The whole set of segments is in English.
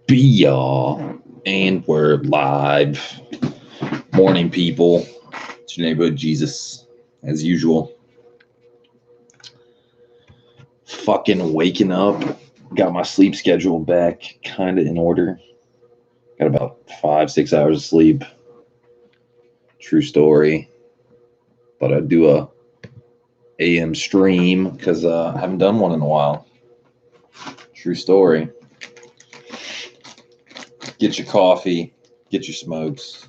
be y'all, and we're live. Morning, people. It's your neighborhood Jesus, as usual. Fucking waking up. Got my sleep schedule back kind of in order. Got about 5-6 hours of sleep. True story. Thought I'd do a AM stream because I haven't done one in a while. True story. Get your coffee, get your smokes.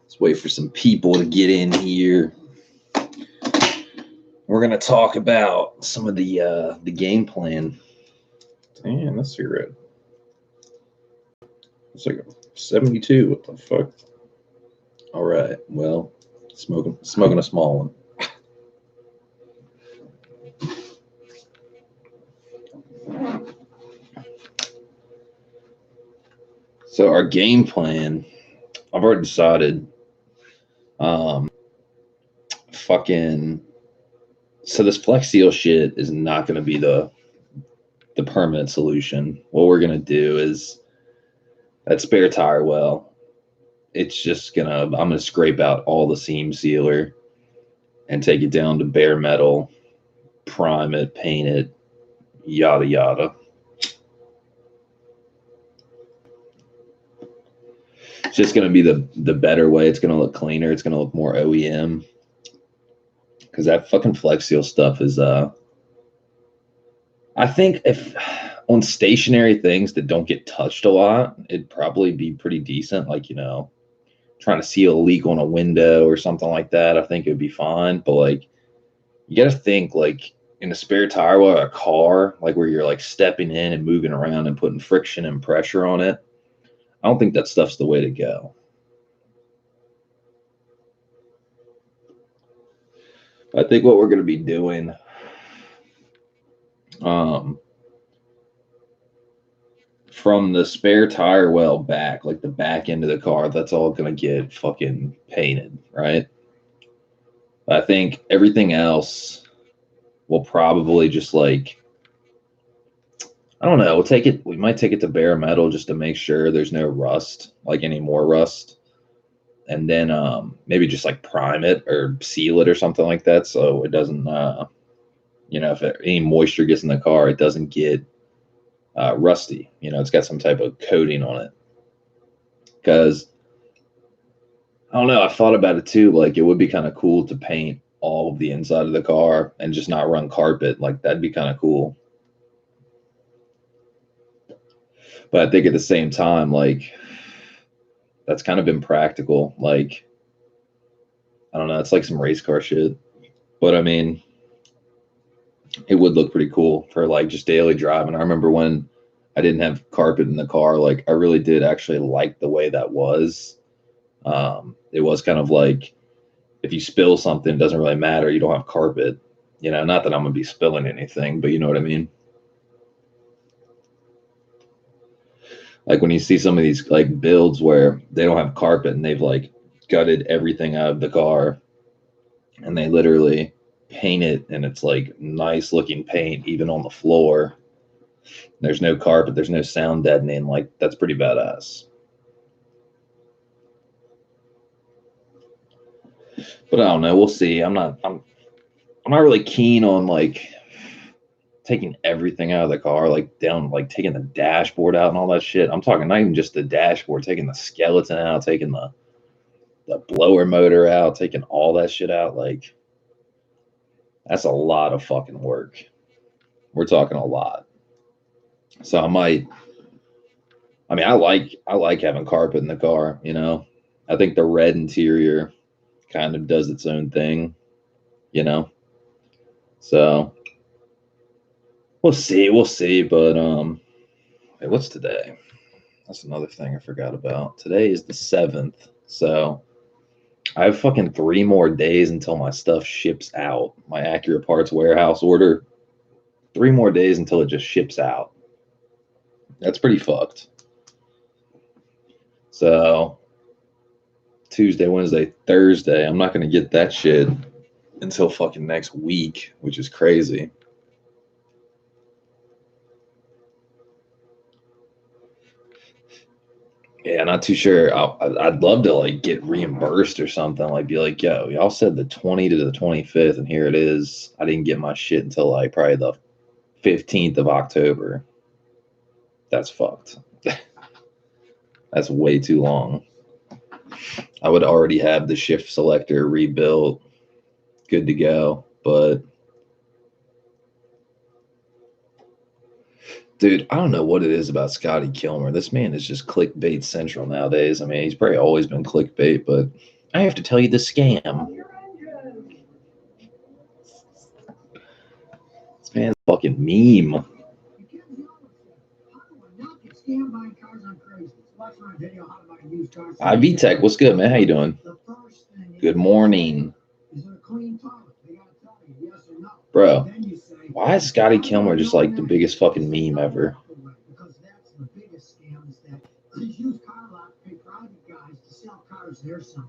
Let's wait for some people to get in here. We're gonna talk about some of the game plan. Damn, that's cigarette. It's like a 72. What the fuck? All right. Well, smoking a small one. So our game plan, I've already decided. So this Flex Seal shit is not going to be the permanent solution. What we're going to do is that spare tire well, I'm going to scrape out all the seam sealer and take it down to bare metal, prime it, paint it, yada yada. It's just going to be the better way. It's going to look cleaner. It's going to look more OEM. Because that fucking Flex Seal stuff is, I think if on stationary things that don't get touched a lot, it'd probably be pretty decent. Like, trying to seal a leak on a window or something like that, I think it would be fine. But like, you got to think like in a spare tire or a car, like where you're like stepping in and moving around and putting friction and pressure on it. I don't think that stuff's the way to go. I think what we're going to be doing, from the spare tire well back, like the back end of the car, that's all going to get fucking painted, right? I think everything else will probably just like, I don't know, we might take it to bare metal just to make sure there's no rust, like any more rust. And then maybe just like prime it or seal it or something like that so it doesn't, if any moisture gets in the car, it doesn't get rusty. It's got some type of coating on it. Because, I don't know, I've thought about it too. Like, it would be kind of cool to paint all of the inside of the car and just not run carpet. Like, that'd be kind of cool. But I think at the same time, like, that's kind of impractical. Like, I don't know, it's like some race car shit. But I mean, it would look pretty cool for like just daily driving. I remember when I didn't have carpet in the car, like I really did actually like the way that was. It was kind of like, if you spill something, it doesn't really matter. You don't have carpet. Not that I'm gonna be spilling anything, but you know what I mean? Like when you see some of these like builds where they don't have carpet and they've like gutted everything out of the car and they literally paint it and it's like nice looking paint even on the floor. There's no carpet, there's no sound deadening. Like, that's pretty badass. But I don't know, we'll see. I'm not really keen on like taking everything out of the car, like down, like taking the dashboard out and all that shit. I'm talking not even just the dashboard, taking the skeleton out, taking the blower motor out, taking all that shit out. Like, that's a lot of fucking work. We're talking a lot. So I like having carpet in the car, I think the red interior kind of does its own thing, so we'll see. But hey, what's today? That's another thing I forgot about. Today is the 7th, so I have fucking 3 more days until my stuff ships out. My Accurate Parts warehouse order. 3 more days until it just ships out. That's pretty fucked. So Tuesday, Wednesday, Thursday, I'm not going to get that shit until fucking next week, which is crazy. Yeah, not too sure. I'd love to like get reimbursed or something. Like, be like, yo, y'all said the 20 to the 25th, and here it is. I didn't get my shit until like probably the 15th of October. That's fucked. That's way too long. I would already have the shift selector rebuilt, good to go. But dude, I don't know what it is about Scotty Kilmer. This man is just clickbait central nowadays. I mean, he's probably always been clickbait, but I have to tell you the scam. This man's a fucking meme. VTech, what's good, man? How you doing? Good morning. Bro, why is Scotty Kilmer just like the biggest fucking meme ever? Because that's the biggest scam is that these used car lots pay private guys to sell cars they're selling.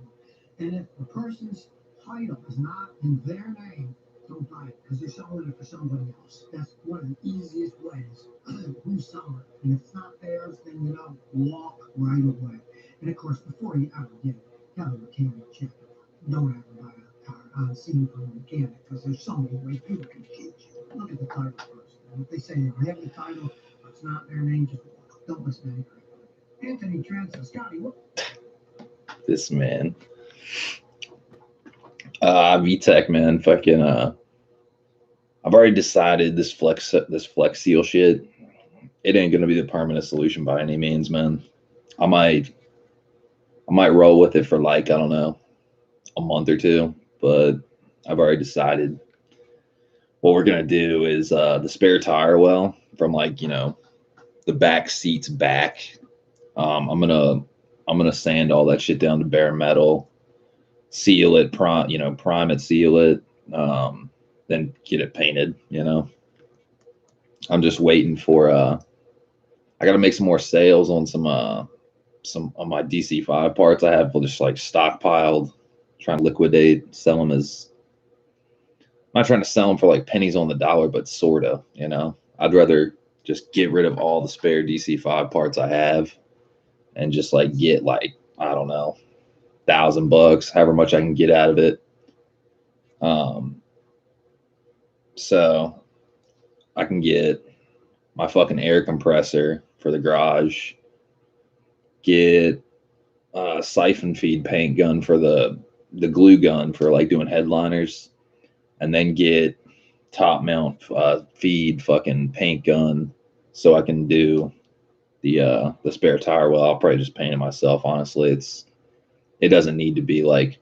And if the person's title is not in their name, don't buy it because they're selling it for somebody else. That's one of the easiest ways. Who's selling it? And if it's not theirs, then you know, walk right away. And of course, before you ever get it, have a mechanic check it. Don't ever buy a car on scene from a mechanic because there's so many ways people can cheat you. Look at the title first. And if they say they don't have the title, it's not their name, just don't listen to anybody. Anthony Trent says, Scotty, what? This man. VTech, man, fucking I've already decided this Flex Seal shit, it ain't gonna be the permanent solution by any means, man. I might roll with it for like, I don't know, a month or two, but I've already decided what we're gonna do is the spare tire well from like, you know, the back seats back. I'm gonna sand all that shit down to bare metal, seal it, prime it, seal it, then get it painted. You know, I'm just waiting for I got to make some more sales on some of my DC5 parts I have just like stockpiled, trying to liquidate, sell them as. I'm not trying to sell them for like pennies on the dollar, but sorta, you know. I'd rather just get rid of all the spare DC5 parts I have and just like get like, I don't know, $1,000, however much I can get out of it. So I can get my fucking air compressor for the garage, get a siphon feed paint gun for the glue gun for like doing headliners, and then get top mount feed fucking paint gun so I can do the spare tire well. I'll probably just paint it myself, honestly. It doesn't need to be like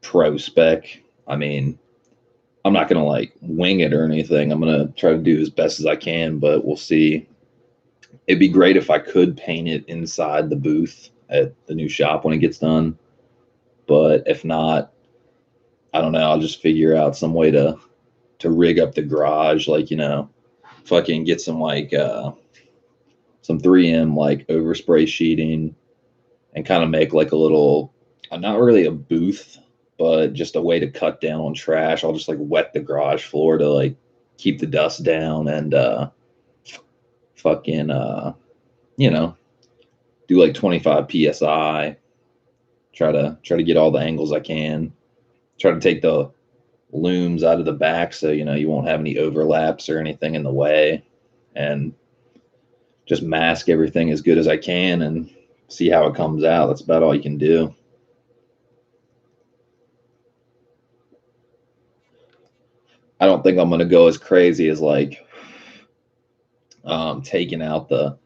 pro spec. I mean, I'm not gonna like wing it or anything. I'm gonna try to do as best as I can, but we'll see. It'd be great if I could paint it inside the booth at the new shop when it gets done. But if not, I don't know. I'll just figure out some way to rig up the garage, like, you know, fucking get some like some 3M like overspray sheeting and kind of make like a little, not really a booth, but just a way to cut down on trash. I'll just like wet the garage floor to like keep the dust down and fucking you know, do like 25 psi. Try to get all the angles I can. Try to take the looms out of the back so you know you won't have any overlaps or anything in the way, and just mask everything as good as I can and see how it comes out. That's about all you can do. I don't think I'm going to go as crazy as like taking out the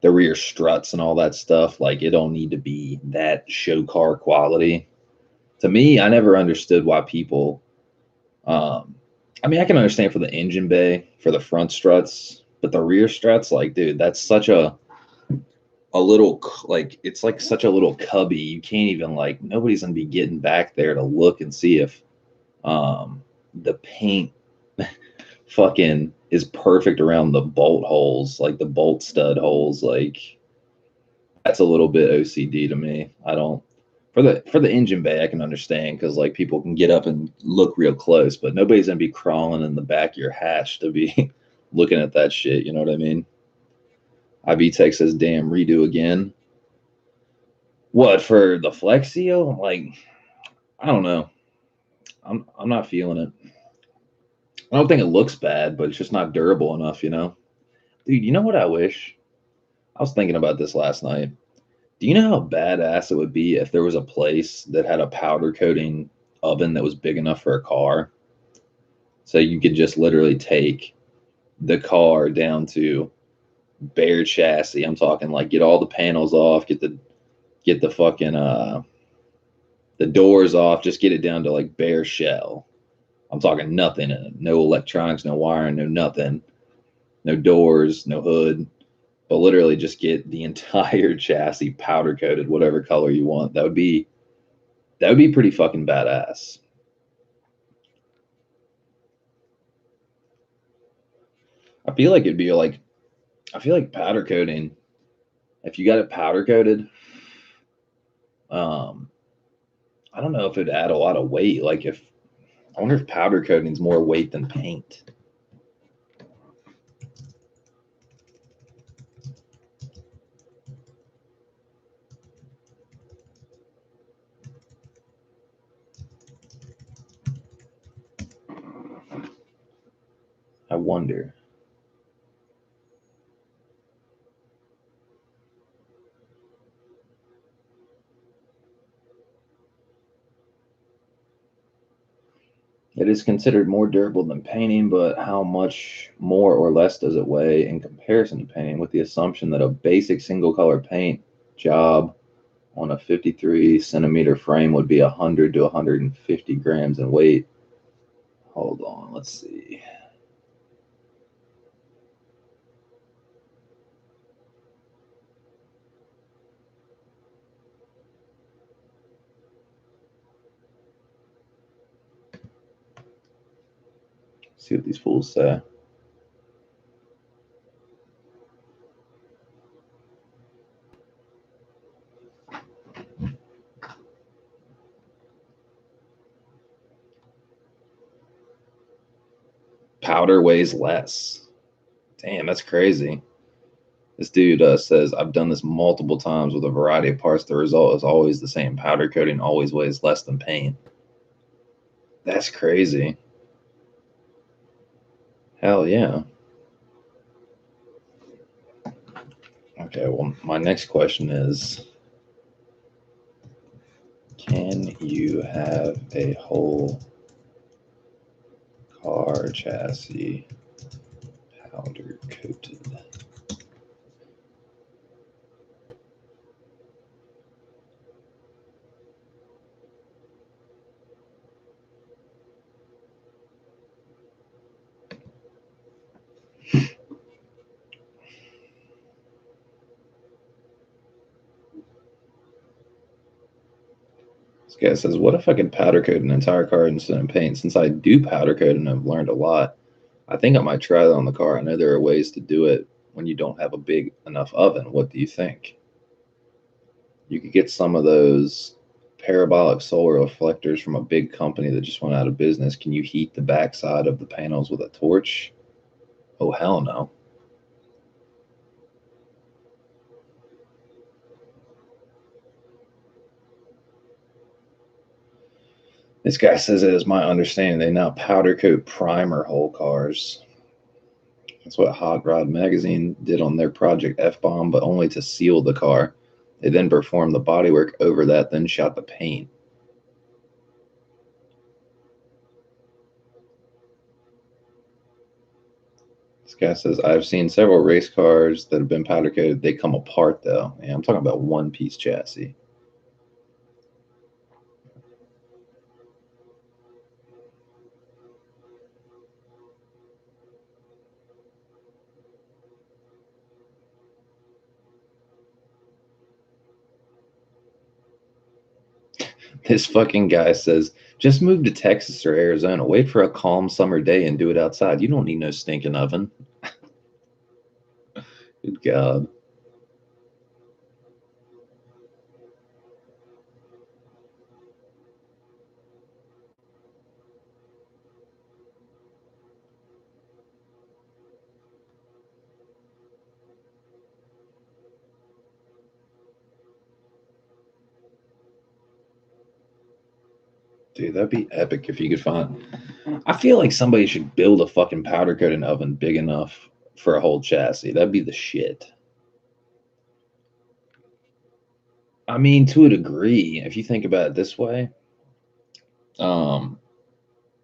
rear struts and all that stuff. Like, it don't need to be that show car quality. To me, I never understood why people I mean, I can understand for the engine bay, for the front struts, but the rear struts, like, dude, that's such a little, like, it's like such a little cubby. You can't even, like, nobody's gonna be getting back there to look and see if the paint fucking is perfect around the bolt holes, like the bolt stud holes. Like that's a little bit OCD to me. I don't for the engine bay I can understand because like people can get up and look real close, but nobody's gonna be crawling in the back of your hatch to be looking at that shit. You know what I mean? IB Tech says, "Damn, redo again." What for the Flex Seal? Like I don't know. I'm not feeling it. I don't think it looks bad, but it's just not durable enough. You know, dude. You know what I wish? I was thinking about this last night. Do you know how badass it would be if there was a place that had a powder coating oven that was big enough for a car? So you could just literally take the car down to bare chassis. I'm talking like get all the panels off, get the fucking the doors off, just get it down to like bare shell. I'm talking nothing in it. No electronics, no wiring, no nothing. No doors, no hood. But literally just get the entire chassis powder coated, whatever color you want. That would be pretty fucking badass. I feel like it'd be like I feel like powder coating. If you got it powder coated, um, I don't know if it'd add a lot of weight. Like if I wonder if powder coating's more weight than paint. I wonder. It is considered more durable than painting, but how much more or less does it weigh in comparison to painting? With the assumption that a basic single color paint job on a 53 centimeter frame would be 100 to 150 grams in weight. Hold on, let's see. See what these fools say. Powder weighs less. Damn, that's crazy. This dude says, I've done this multiple times with a variety of parts. The result is always the same. Powder coating always weighs less than paint. That's crazy. Hell yeah. Okay, well, my next question is, can you have a whole car chassis powder coated? This guy says, what if I could powder coat an entire car instead of paint? Since I do powder coat and I've learned a lot, I think I might try that on the car. I know there are ways to do it when you don't have a big enough oven. What do you think? You could get some of those parabolic solar reflectors from a big company that just went out of business. Can you heat the backside of the panels with a torch? Oh, hell no. This guy says it is my understanding they now powder coat primer whole cars. That's what Hot Rod Magazine did on their Project F Bomb, but only to seal the car. They then performed the bodywork over that, then shot the paint. This guy says, I've seen several race cars that have been powder coated. They come apart though. Yeah, I'm talking about one piece chassis. This fucking guy says Just move to Texas or Arizona. Wait for a calm summer day and do it outside. You don't need no stinking oven. Good God. Dude, that'd be epic if you could find. I feel like somebody should build a fucking powder coating oven big enough for a whole chassis. That'd be the shit. I mean, to a degree, if you think about it this way, um,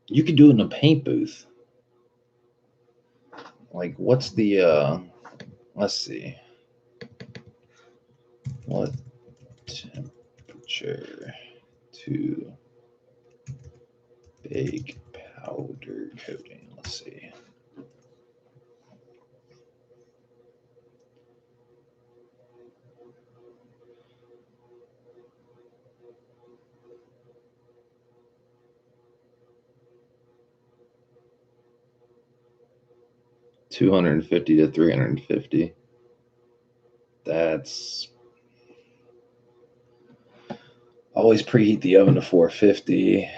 you could do it in a paint booth. Like, what's the let's see. What temperature to bake powder coating? Let's see. $250 to $350. That's always preheat the oven to 450.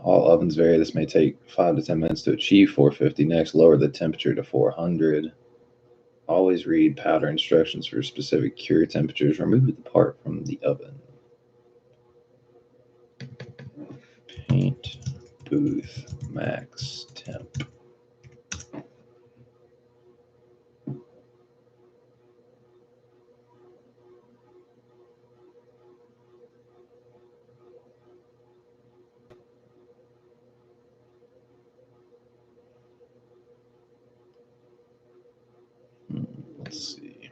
All ovens vary. This may take 5 to 10 minutes to achieve 450. Next, lower the temperature to 400. Always read powder instructions for specific cure temperatures. Remove the part from the oven. Paint booth max temp. Let's see.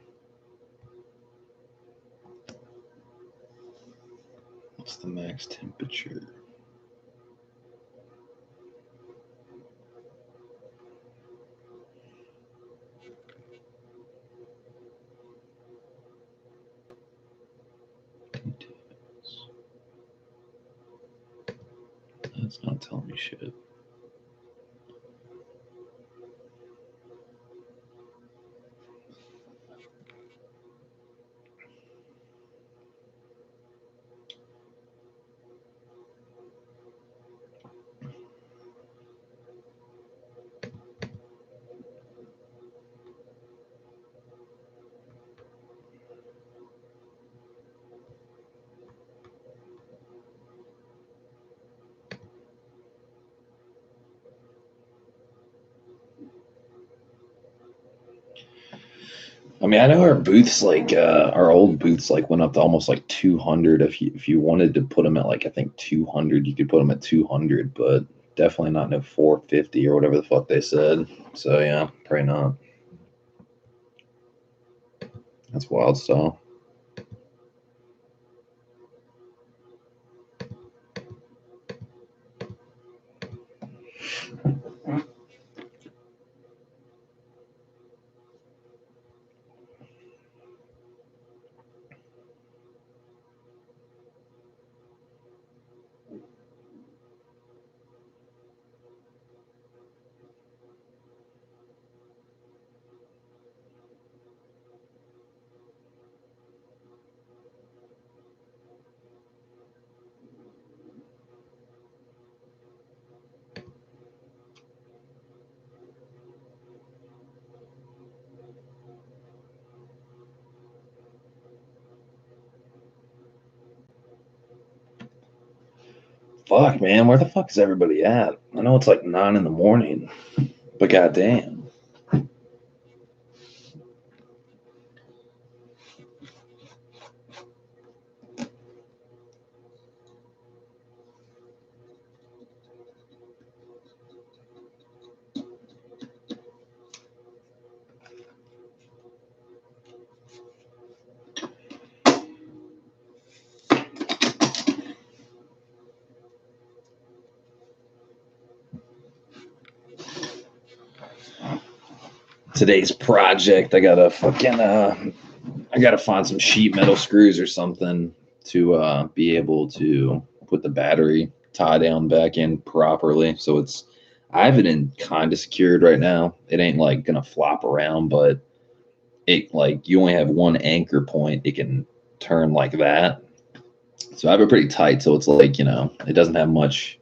What's the max temperature? That's not telling me shit. I mean, I know our booths, like our old booths, like went up to almost like 200. If you wanted to put them at like I think 200, you could put them at 200, but definitely not no 450 or whatever the fuck they said. So yeah, probably not. That's wild stuff. Fuck, man, where the fuck is everybody at? I know it's like 9 in the morning, but goddamn. Today's project, I gotta fucking I gotta find some sheet metal screws or something to be able to put the battery tie down back in properly. So I have it in kind of secured right now. It ain't like gonna flop around, but it like you only have one anchor point. It can turn like that. So I have it pretty tight. So it's like, it doesn't have much.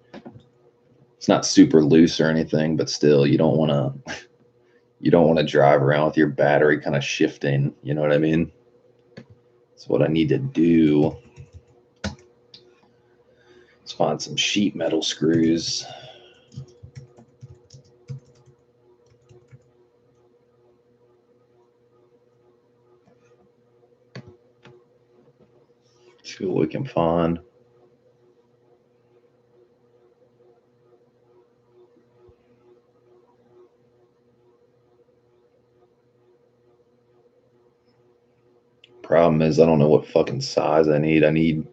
It's not super loose or anything, but still, you don't want to drive around with your battery kind of shifting. You know what I mean? So what I need to do is find some sheet metal screws. See what we can find. Problem is, I don't know what fucking size I need. I mean,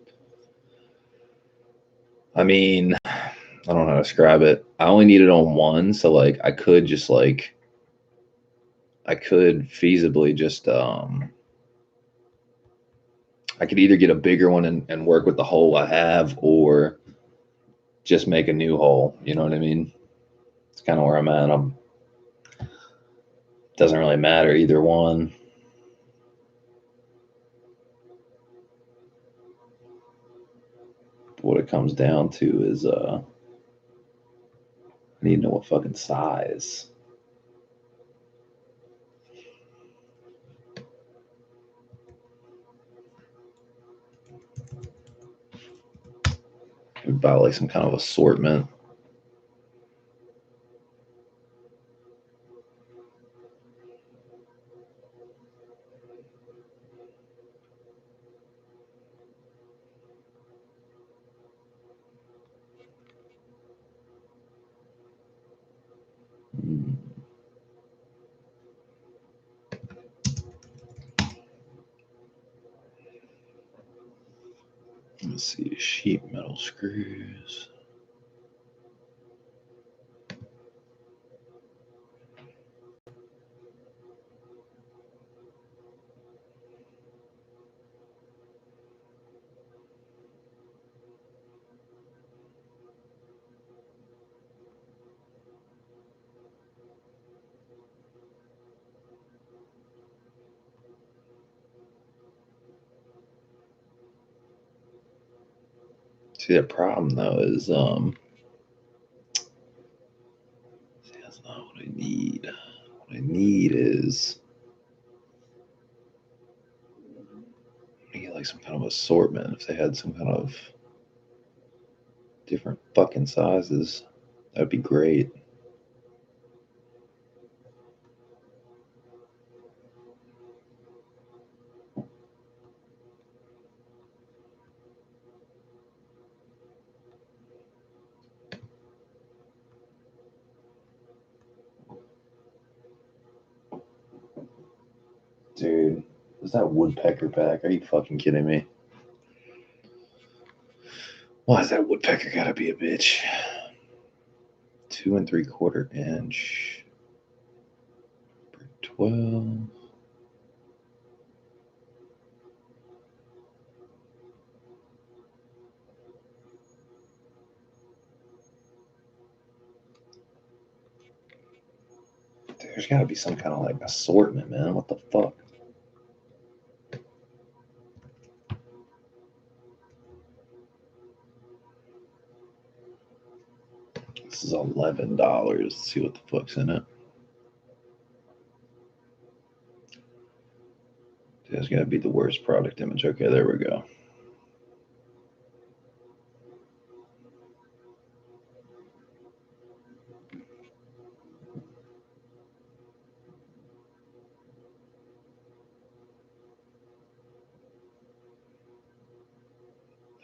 I don't know how to describe it. I only need it on one, so like I could just like I could feasibly just I could either get a bigger one and work with the hole I have, or just make a new hole. You know what I mean? It's kind of where I'm at. Doesn't really matter either one. What it comes down to is I need to know what fucking size. About like some kind of assortment. Hmm. Let's see, sheet metal screws. See, the problem though is see, that's not what I need. What I need is I get like some kind of assortment. If they had some kind of different fucking sizes, that'd be great. Dude, is that woodpecker back? Are you fucking kidding me? Why is that woodpecker gotta be a bitch? 2 3/4 inch per 12. Dude, there's gotta be some kind of like assortment, man. What the fuck? This is $11. Let's see what the fuck's in it. There's gonna be the worst product image. Okay, there we go.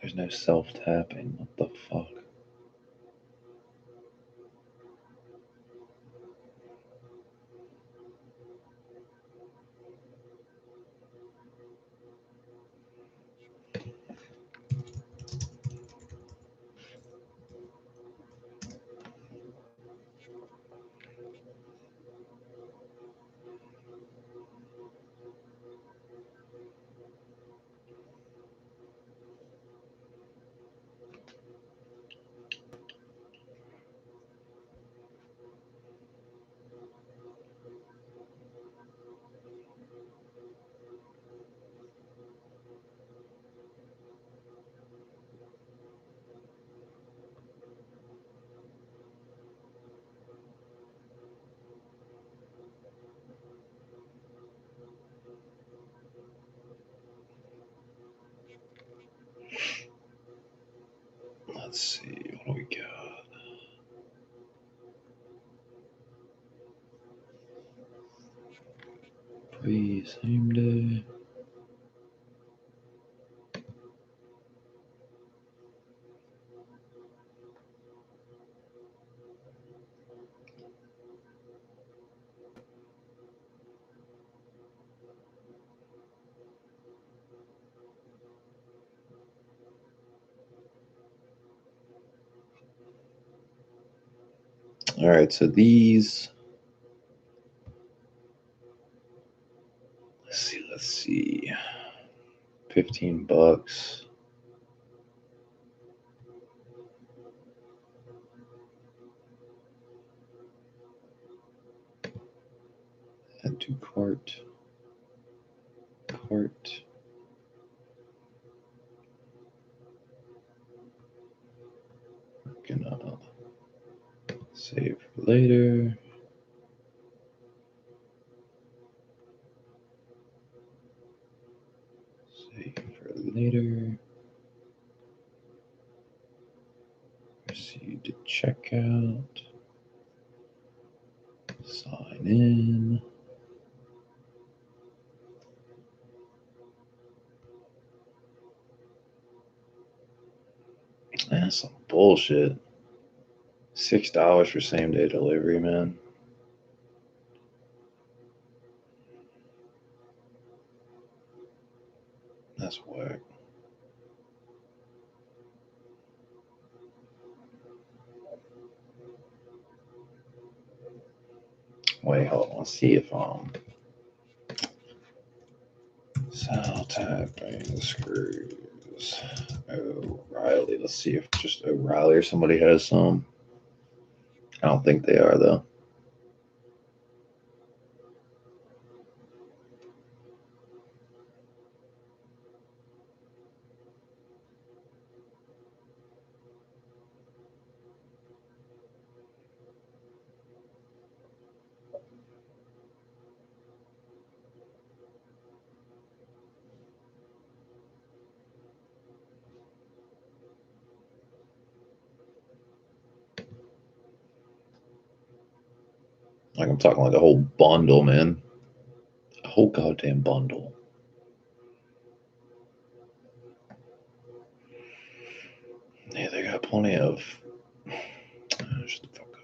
There's no self tapping. What the fuck? Free same day. All right, so these. Let's see. $15. Add to cart. Cart. We're gonna save for later. Save for later. Proceed to checkout. Sign in. That's some bullshit. $6 for same day delivery, man. That's whack. Wait, hold on. Let's see if Sal tapping screws. O'Reilly. Let's see if just O'Reilly or somebody has some. I don't think they are though. Like I'm talking like a whole bundle, man. A whole goddamn bundle. Yeah, they got plenty of. Shut the fuck up.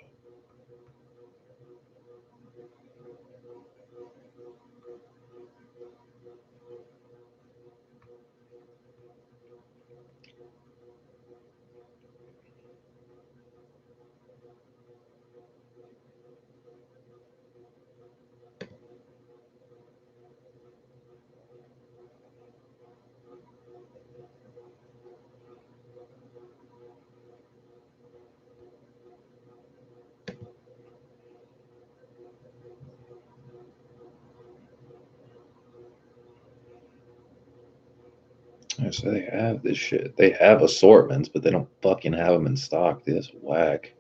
So they have this shit. They have assortments, but they don't fucking have them in stock. This whack.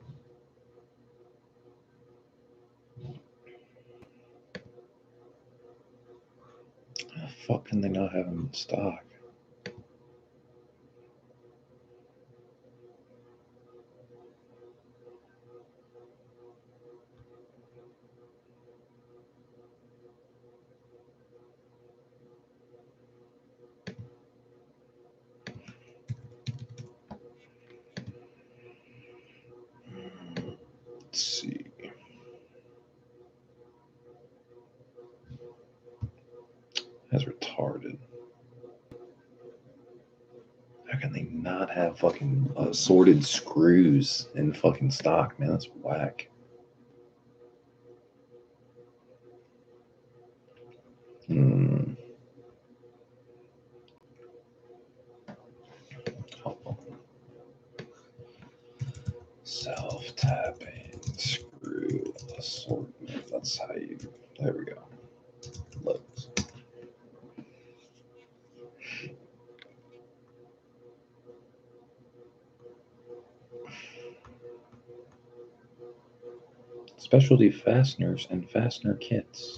How the fuck can they not have them in stock? Let's see. That's retarded. How can they not have fucking assorted screws in fucking stock, man? That's whack. Hmm. Hold on. Self-tapping screw assortment. That's how you. There we go. Loads. Specialty fasteners and fastener kits.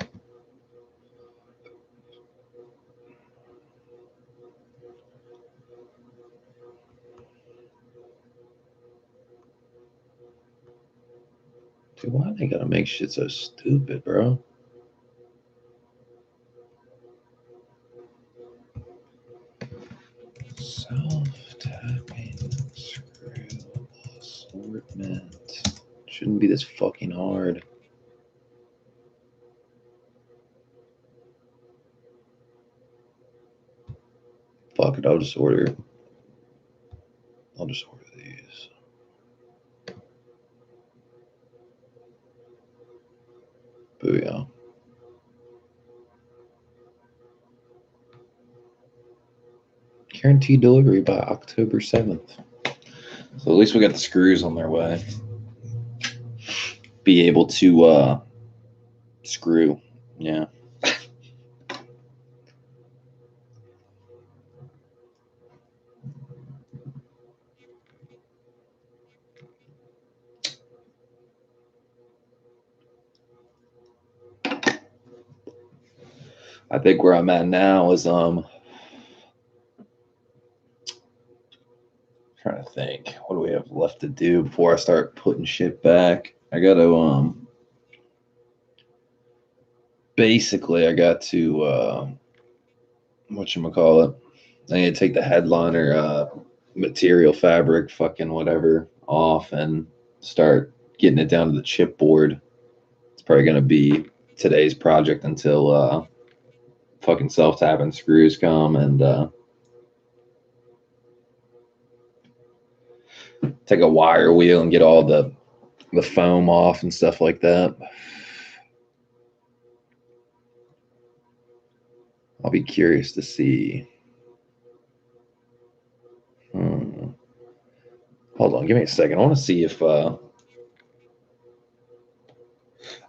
Dude, why they gotta make shit so stupid, bro? Self-tapping screw assortment. Shouldn't be this fucking hard. Fuck it, I'll just order these. Booyah. Guaranteed delivery by October 7th. So at least we got the screws on their way. Be able to screw. Yeah. I think where I'm at now is trying to think. What do we have left to do before I start putting shit back? I gotta basically I got to whatchamacallit. I need to take the headliner material fabric fucking whatever off and start getting it down to the chipboard. It's probably gonna be today's project until fucking self-tapping screws come and take a wire wheel and get all the foam off and stuff like that. I'll be curious to see. Hold on, give me a second. I want to see if I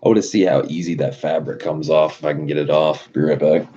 want to see how easy that fabric comes off if I can get it off. Be right back.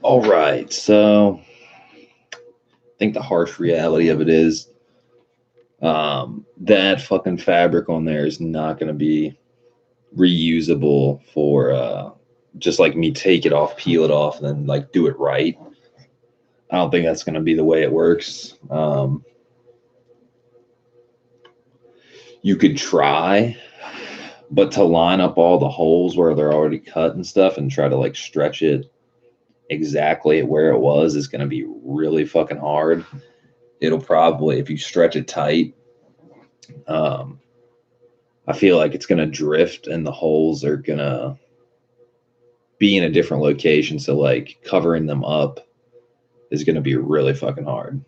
All right, so I think the harsh reality of it is that fucking fabric on there is not going to be reusable for just like me take it off, peel it off, and then like do it right. I don't think that's going to be the way it works. You could try, but to line up all the holes where they're already cut and stuff and try to like stretch it exactly where it was is going to be really fucking hard. It'll probably, if you stretch it tight, um, I feel like it's going to drift and the holes are going to be in a different location. So, like, covering them up is going to be really fucking hard.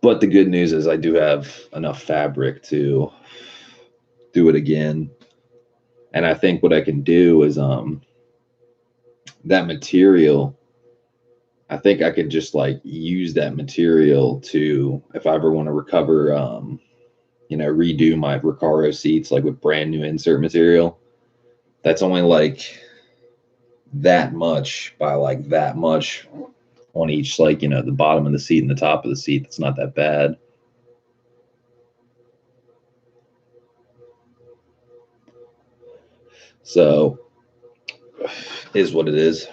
But the good news is I do have enough fabric to do it again. And I think what I can do is that material, I think I could just like use that material to, if I ever want to recover redo my Recaro seats like with brand new insert material. That's only like that much by like that much on each, like, the bottom of the seat and the top of the seat. That's not that bad. So is what it is.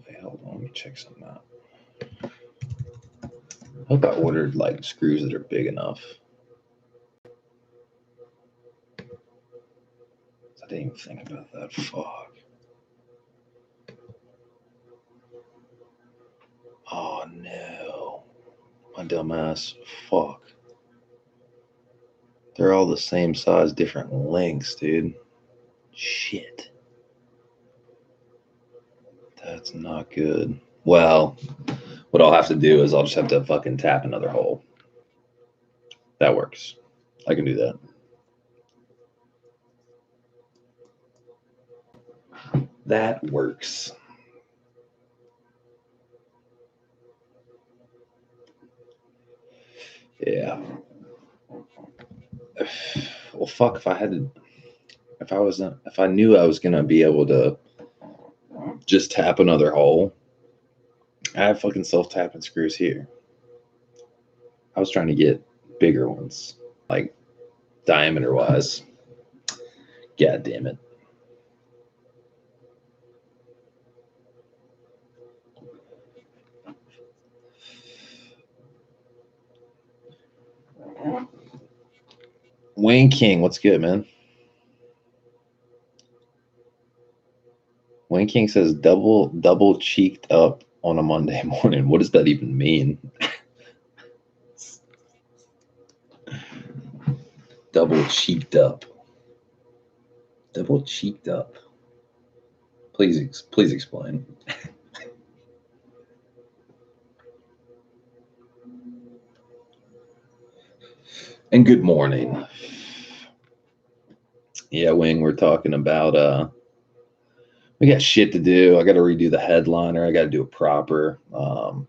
Wait, hold on, let me check something out. I hope I ordered like screws that are big enough. I didn't even think about that. Fuck. Oh no. My dumbass. Fuck. They're all the same size, different lengths, dude. Shit. That's not good. Well, what I'll have to do is I'll just have to fucking tap another hole. That works. I can do that. That works. Yeah. Well, fuck. If I knew I was gonna be able to just tap another hole, I have fucking self tapping screws here. I was trying to get bigger ones, like diameter wise. God damn it. Wayne King, what's good, man? Wayne King says double cheeked up on a Monday morning. What does that even mean? Double cheeked up. Double cheeked up. Please explain. And good morning. Yeah, Wing, we're talking about we got shit to do. I got to redo the headliner. I got to do it proper. So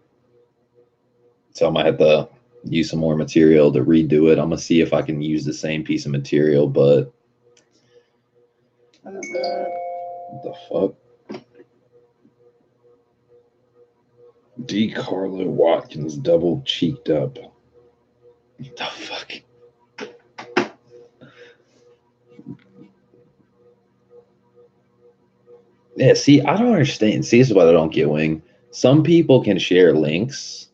I might have to use some more material to redo it. I'm gonna see if I can use the same piece of material, but what the fuck? D. Carlo Watkins double cheeked up. What the fuck? Yeah, see, I don't understand. See, this is what I don't get, Wing. Some people can share links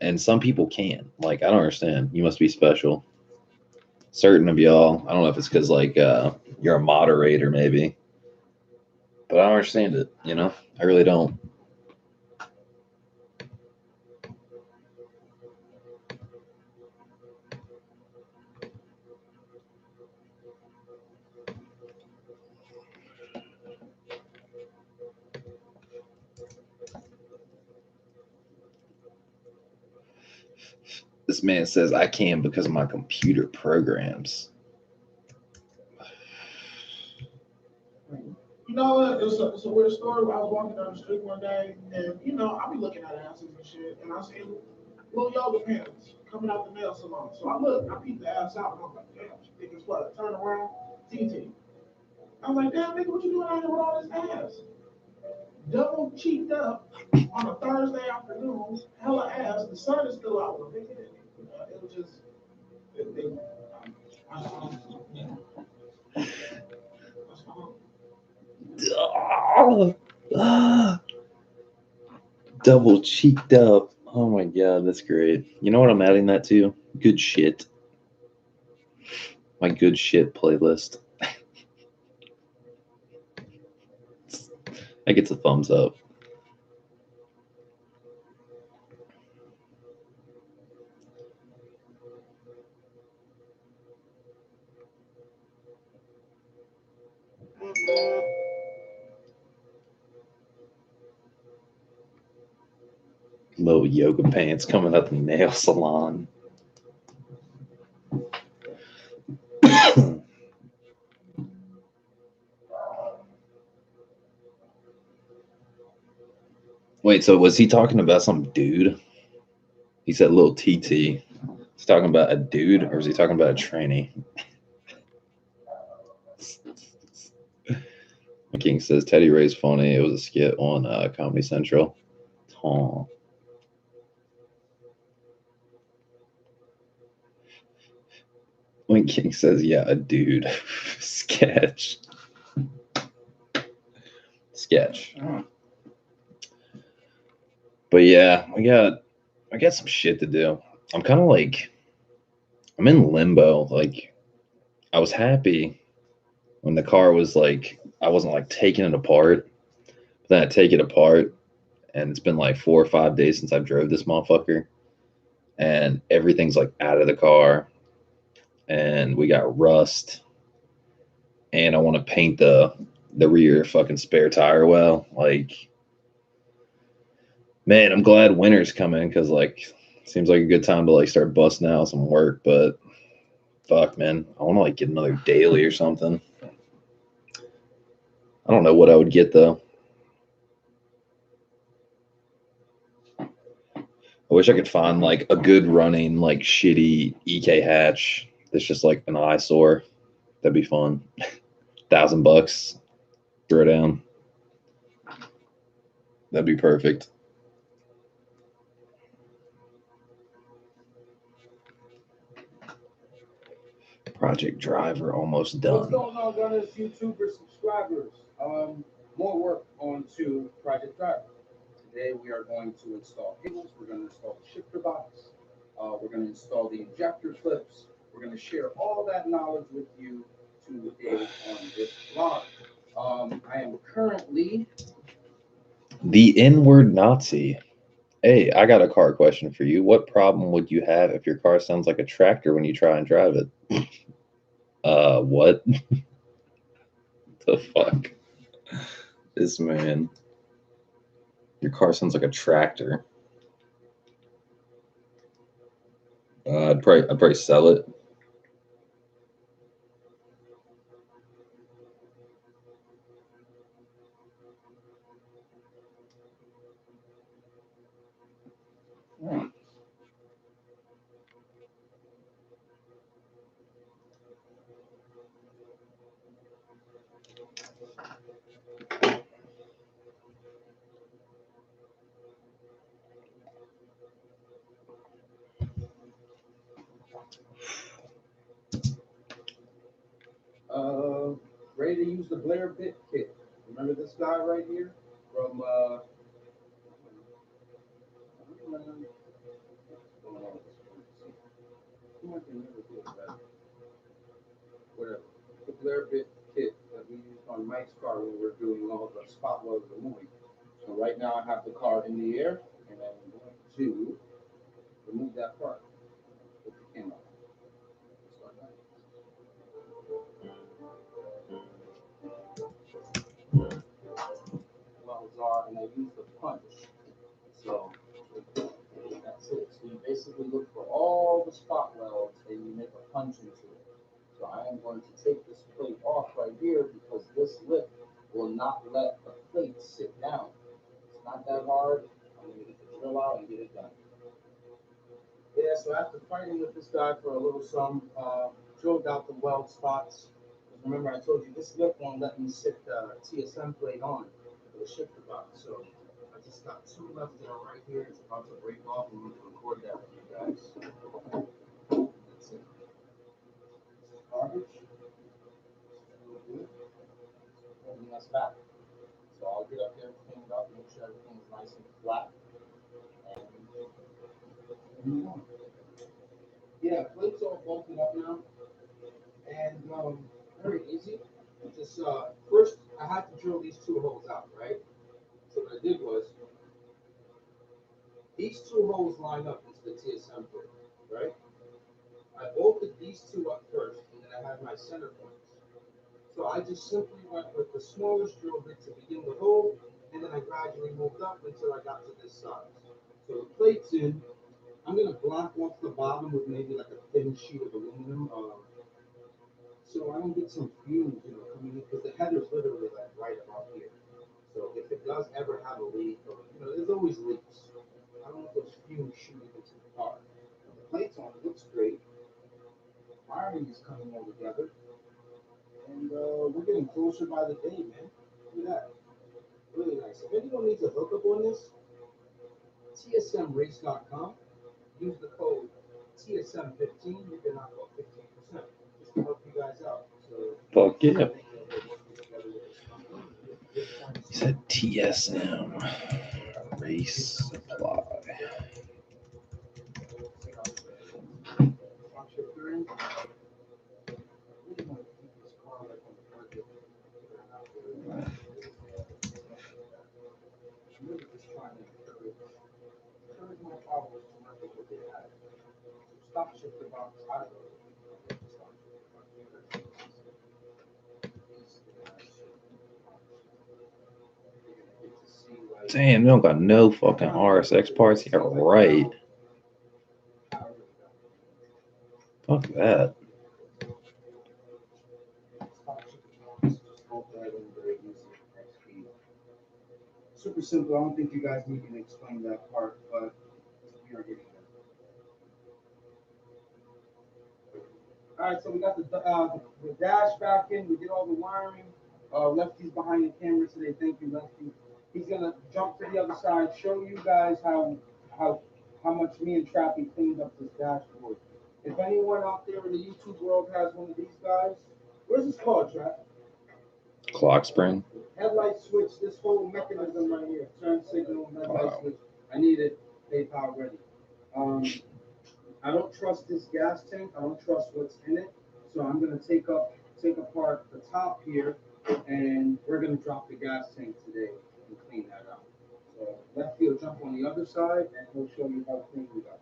and some people can't. Like, I don't understand. You must be special. Certain of y'all. I don't know if it's because, like, you're a moderator, maybe. But I don't understand it, I really don't. This man says I can because of my computer programs. You know, it's a weird story. I was walking down the street one day, and I be looking at asses and shit, and I seen little yoga pants coming out the nail salon. So I looked, I peeped the ass out, and I was like, damn, she think it's what? Turn around, TT. I was like, damn, nigga, what you doing out here with all this ass? Double cheeked up on a Thursday afternoon, hella ass. The sun is still out. Nigga, it was just, it, I, I, Double cheeked up. Oh my god, that's great. You know what I'm adding that to? Good shit. My good shit playlist. That gets a thumbs up. Little yoga pants coming out the nail salon. Wait, so was he talking about some dude? He said little TT. He's talking about a dude, or is he talking about a tranny? King says Teddy Ray's funny. It was a skit on Comedy Central. Aw. When King says, yeah, a dude. Sketch. Sketch. But yeah, I got some shit to do. I'm kind of like, I'm in limbo. Like, I was happy when the car was like, I wasn't like taking it apart. But then I take it apart, and it's been like 4 or 5 days since I drove this motherfucker, and everything's like out of the car, and we got rust, and I want to paint the rear fucking spare tire well. Like, man, I'm glad winter's coming because like seems like a good time to like start busting out some work. But fuck, man, I want to like get another daily or something. I don't know what I would get though. I wish I could find like a good running like shitty EK hatch that's just like an eyesore. That'd be fun. $1,000, throw down. That'd be perfect. Project Driver almost done. What's going on, Gunners, YouTubers, subscribers? More work onto Project Driver. Today we are going to install cables. We're going to install the shifter box. We're going to install the injector clips. We're going to share all that knowledge with you today on this vlog. I am currently The inward Nazi. Hey, I got a car question for you. What problem would you have if your car sounds like a tractor when you try and drive it? What? The fuck? This man. Your car sounds like a tractor. I'd probably sell it. ready to use the Blair Bit Kit. Remember this guy right here from whatever. The Blair Bit Kit that we used on Mike's car when we were doing all the spot welds removing. So right now I have the car in the air, and I'm going to remove that part. Put the camera. Welds are, and I use the punch. So that's it. So you basically basically look for all the spot welds and you make a punch into it. So I am going to take this plate off right here because this lip will not let the plate sit down. It's not that hard. I'm going to get the drill out and get it done. Yeah, so after fighting with this guy for a little some, drilled out the weld spots. Remember, I told you this lip won't let me sit the TSM plate on the shifter box. So I just got two left there right here. It's about to break off and we can record that for you guys. That's it. Garbage. Holding us back. So I'll get up there, clean it up, make sure everything's nice and flat. And move on. Yeah, plates all bolted up now. And very easy. Just first I had to drill these two holes out, right? So what I did was these two holes line up into the TSM plate, right? I bolted these two up first, and then I had my center points. So I just simply went with the smallest drill bit to begin the hole, and then I gradually moved up until I got to this size. So the plate's in. I'm gonna block off the bottom with maybe like a thin sheet of aluminum, so I don't get some fumes, coming in, because the header's literally like right about here. So if it does ever have a leak, or there's always leaks. I don't want those fumes shooting into the car. The plate's on, it looks great. Wiring is coming all together, and we're getting closer by the day, man. Look at that, really nice. If anyone needs a hookup on this, tsmrace.com. Use the code TSM15. You can knock off 15% just to help you guys out. So, Fuck yeah. He said TSM Race Supply. Stop shifter box. I don't know. Damn, they don't got no fucking RSX parts. Yeah, right. Fuck that. Super simple. I don't think you guys need to explain that part, but we are getting there. All right, so we got the dash back in. We did all the wiring. Lefty's behind the camera today. Thank you, Lefty. He's gonna jump to the other side, show you guys how much me and Trappy cleaned up this dashboard. If anyone out there in the YouTube world has one of these guys, where's this called, Trap? Clock spring. Headlight switch, this whole mechanism right here, turn signal, headlight switch. I need it, PayPal ready. I don't trust this gas tank. I don't trust what's in it. So I'm gonna take apart the top here, and we're gonna drop the gas tank today and clean that out. So Lefty will jump on the other side, and he'll show you how clean we got.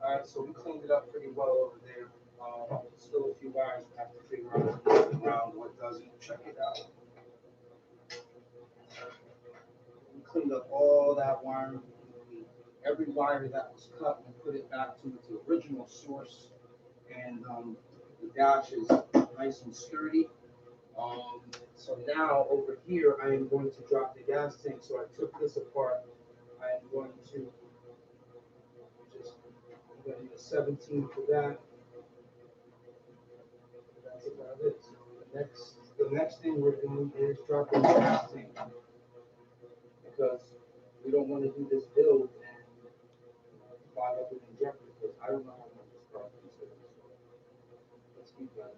All right, so we cleaned it up pretty well over there. Still a few wires we have to figure out what goes around, what doesn't. Check it out. We cleaned up all that wiring. Every wire that was cut, we put it back to its original source. And the dash is nice and sturdy. So now over here, I am going to drop the gas tank. So I took this apart. I am going to just get a 17 for that. That's about it. The next thing we're doing is dropping the gas tank, because we don't want to do this build and fly up with injector, because I don't know how much this car is. So let's keep that.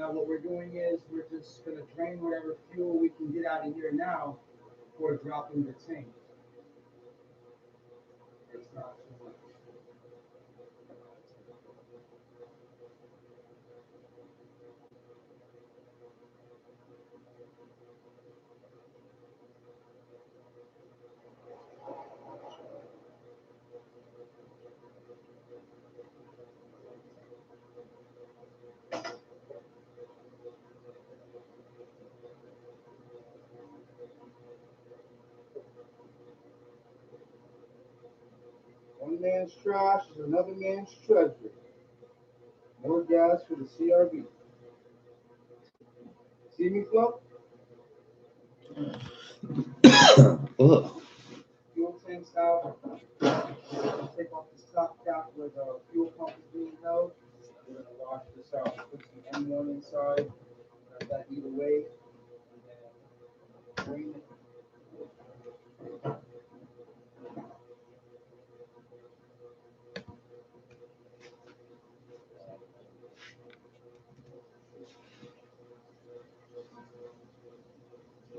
Now what we're doing is we're just gonna drain whatever fuel we can get out of here now before dropping the tank. It's not too much. One man's trash is another man's treasure. More gas for the CRV. See me, Flo? Ugh. Fuel tanks out. Take off this top cap where the fuel pump is being held. We're gonna wash this out. Put some M1 inside. Let that either way. And then drain it.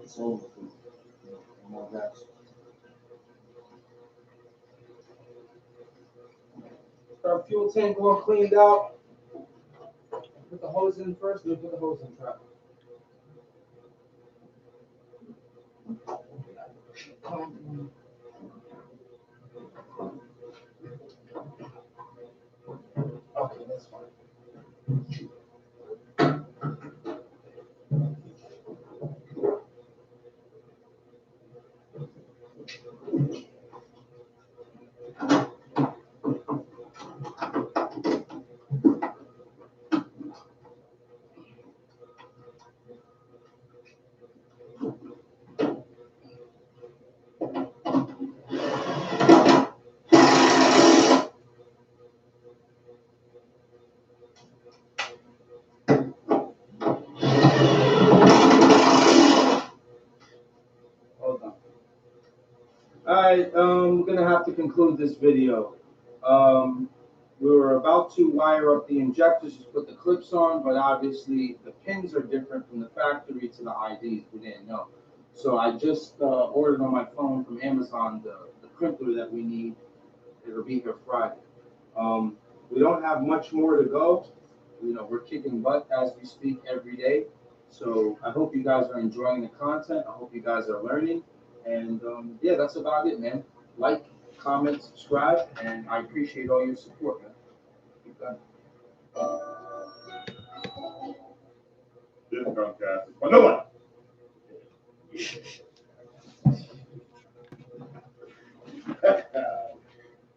It's over. More gas. Our fuel tank all cleaned out. Put the hose in first, then put the hose in trap. Okay, that's fine. Hold on. Alright, we're gonna have to conclude this video. We were about to wire up the injectors to put the clips on, but obviously the pins are different from the factory to the IDs. We didn't know. So I just ordered on my phone from Amazon the crimpler that we need. It'll be here Friday. We don't have much more to go. You know, we're kicking butt as we speak every day. So I hope you guys are enjoying the content. I hope you guys are learning. And yeah, that's about it, man. Like, comment, subscribe, and I appreciate all your support, man. Keep going. This Comcast is for no one.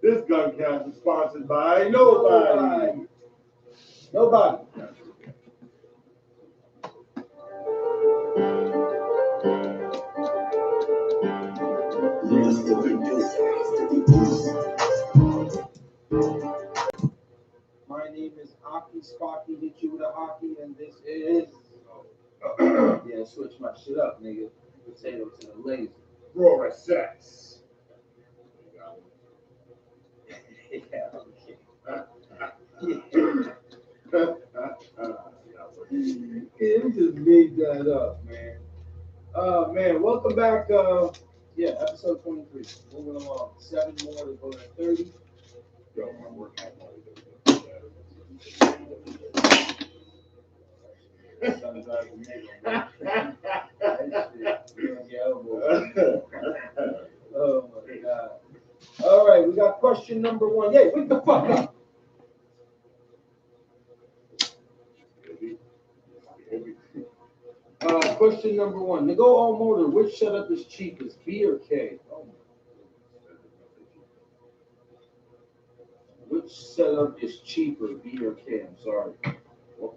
This Guncast is sponsored by nobody. Nobody. My name is Aki Sparky, hit you with a hockey, and this is yeah, switch my shit up, nigga. Potato to the laser. Raw sex. Yeah, okay. You just made that up, man. Man, welcome back. Yeah, episode 23. Moving along. 7 more to go to 30. Yo, my work hat money. Son drives a nigga, man. That shit, you don't get elbow. Oh my God. All right, we got question number 1. Yeah, wake the fuck up. Question number 1. To go all motor, which setup is cheapest, B or K? Oh. Which setup is cheaper, B or K? I'm sorry.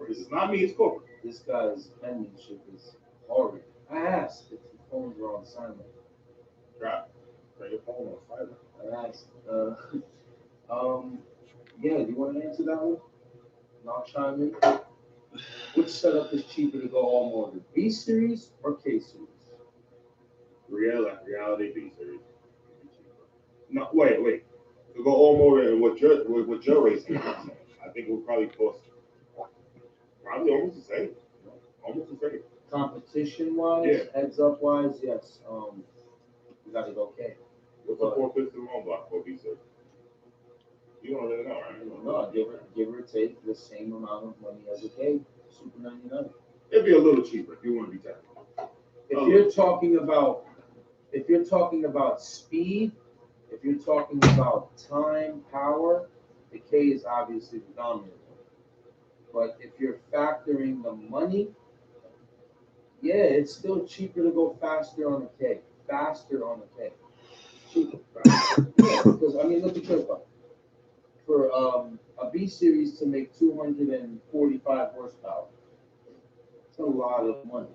It's not me, it's corporate. This guy's penmanship is horrid. I asked if the phones were on silent. Drop. Turn your phone on silent. I asked. Yeah, do you want to answer that one? And I'll chime in. Which setup is cheaper to go all motor, B series or K series? Reality B series. No, wait. To go all motor and what your racing is, I think it would probably cost probably almost the same. Almost the same. Competition wise, Yeah. heads up wise, yes. We got it okay. What's the 4 piston long block for V6? You don't really know, right? No, give or take the same amount of money as a K Super 99. It'd be a little cheaper if you want to be technical. If you're talking about speed, if you're talking about time, power, the K is obviously the dominant one. But if you're factoring the money, yeah, it's still cheaper to go faster on a K. Faster on a K. Cheaper. Yeah, because I mean, look at your for a B series to make 245 horsepower. It's a lot of money.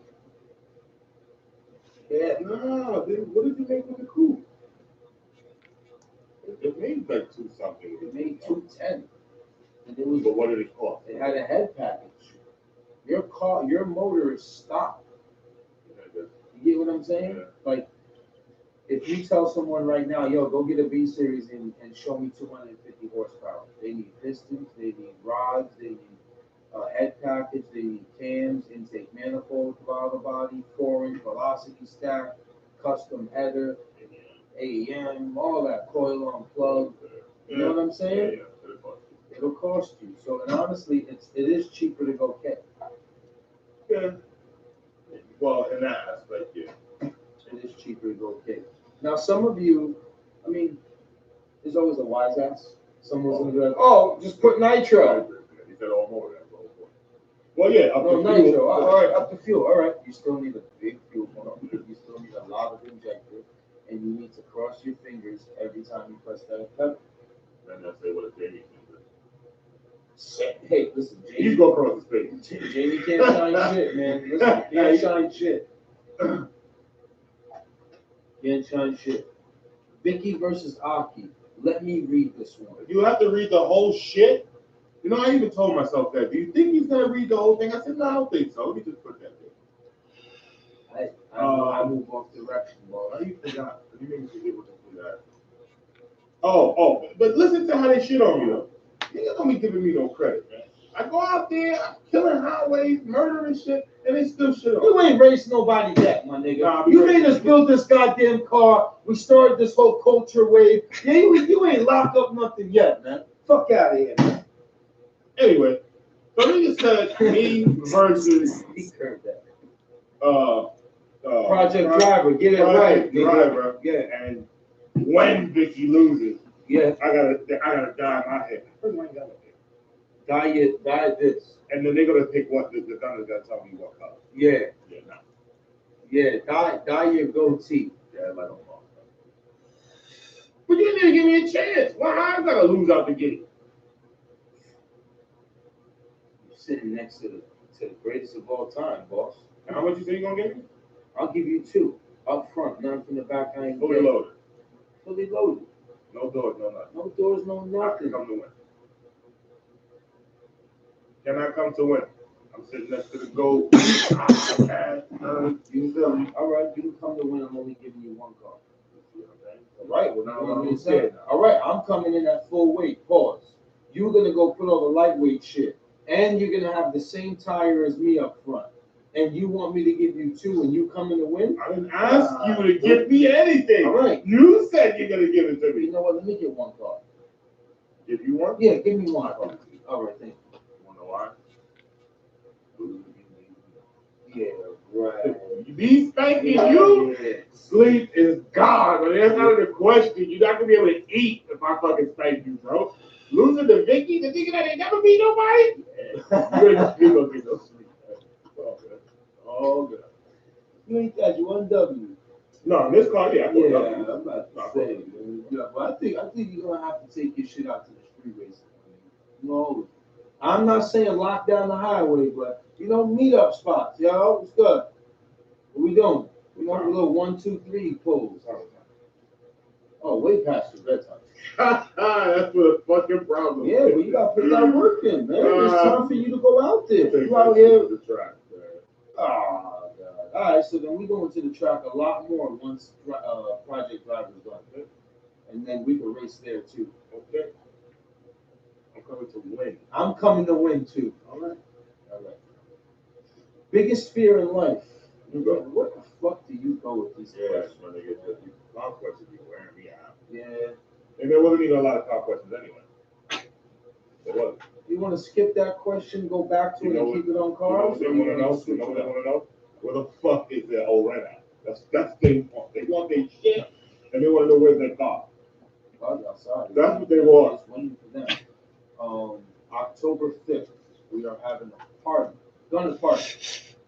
Yeah, No, what did you make with the coupe? It made like 2 something. it made 210. And it was, But what did it cost? it had a head package. Your motor is stopped. You get what I'm saying? Yeah. Like, if you tell someone right now, yo, go get a B series and show me 250 horsepower. They need pistons, they need rods, they need head package, they need cams, intake manifold, throttle body, 4-inch velocity stack, custom header, AEM, all that, coil on plug. You know what I'm saying? Yeah. It'll cost you. So, and honestly, it is cheaper to go K. Yeah. Well, in that aspect, yeah. It is cheaper to go K. Now, some of you, I mean, there's always a wise ass. Someone's gonna be like, "Oh, just put nitro." He said all more. That's the whole point. Well, yeah, up No, to nitro. fuel. All right, up to fuel. All right, you still need a big fuel pump. You still need a lot of injector, and you need to cross your fingers every time you press that pedal. And that's what a Jamie can do. Hey, listen, He's Jamie. going across the space. Jamie can't shine shit, man. Listen, he can't shine shit. Can't shine shit. Vicky versus Aki. Let me read this one. You have to read the whole shit. You know, I even told myself that. Do you think he's gonna read the whole thing? I said, no, I don't think so. Let me just put that there. I move off direction, bro. Oh, you forgot. You made me forget what to do that. Oh, but listen to how they shit on me though. You ain't gonna be giving me no credit, man. I go out there, I'm killing highways, murdering shit, and they still shit on me. You ain't raced nobody yet, my nigga. Nah, you made us build this goddamn car. We started this whole culture wave. Yeah, you ain't locked up nothing yet, man. Fuck out of here, man. Anyway, so nigga said me versus He curved that. Project Driver, get it right. Driver. Yeah. And when Vicky loses, Yeah. I gotta dye my hair. First one, I gotta pick. Dye this. And then they're gonna pick what the gunner's gonna tell me what color. Yeah. Yeah, no. Yeah, dye your goatee. Yeah, I don't know. But you didn't give me a chance. Why I gotta lose out the gate? You're sitting next to the greatest of all time, boss. And how much you say you gonna give me? I'll give you 2. Up front, none from the back. I ain't Fully getting. loaded. Fully loaded. No doors, no nothing. No doors, no I can nothing. come to win. Can I come to win? I'm sitting next to the gold. You feel me? All right, you can come to win. I'm only giving you 1 car. All right, well, now I'm saying. All right, I'm coming in at full weight. Pause. You're gonna go put all the lightweight shit, and you're gonna have the same tire as me up front. And you want me to give you 2, and you coming to win? I didn't ask you to give me anything. All right. You said you're gonna give it to me. You know what? Let me get 1 car. Give you one? Yeah, give me 1 car. All right, thank you. Wanna know why? Yeah, right. Me spanking you, sleep is gone. But that's not the question. You're not gonna be able to eat if I fucking spank you, bro. Losing to Vicky, the nigga that ain't never beat nobody. You gonna get no sleep. Oh, good. You ain't got you 1 W. No, in this car, yeah, I Yeah, put I'm about to say, man. Yeah, but I think you're gonna have to take your shit out to the street racing. No, I'm not saying lock down the highway, but meet up spots, yo. What's good? What we doing? We want a little 1, 2, 3 pulls. Oh, way past the red time. That's what the fucking problem is. Yeah, but you gotta put that work in, man. It's time for you to go out there. You out here. The track, man. Oh, God. All right, so then we go into the track a lot more once Project Driver's done. And then we can race there too. Okay. I'm coming to win. I'm coming to win too. All right. All right. Biggest fear in life. You go. What the fuck do you go with these Yeah, questions? when they get to these car questions, you wearing me out. Yeah. And there wasn't even a lot of car questions anyway. There wasn't. You want to skip that question, go back to You it, know and what- keep it on You know cars? what they want to know? You know what they want to know? Where the fuck is their old rent at? That's they want. They want their shit, and they want to know where's their car. Outside. That's what they want. Just waiting for them. October 5th, we are having a party. Gunners party.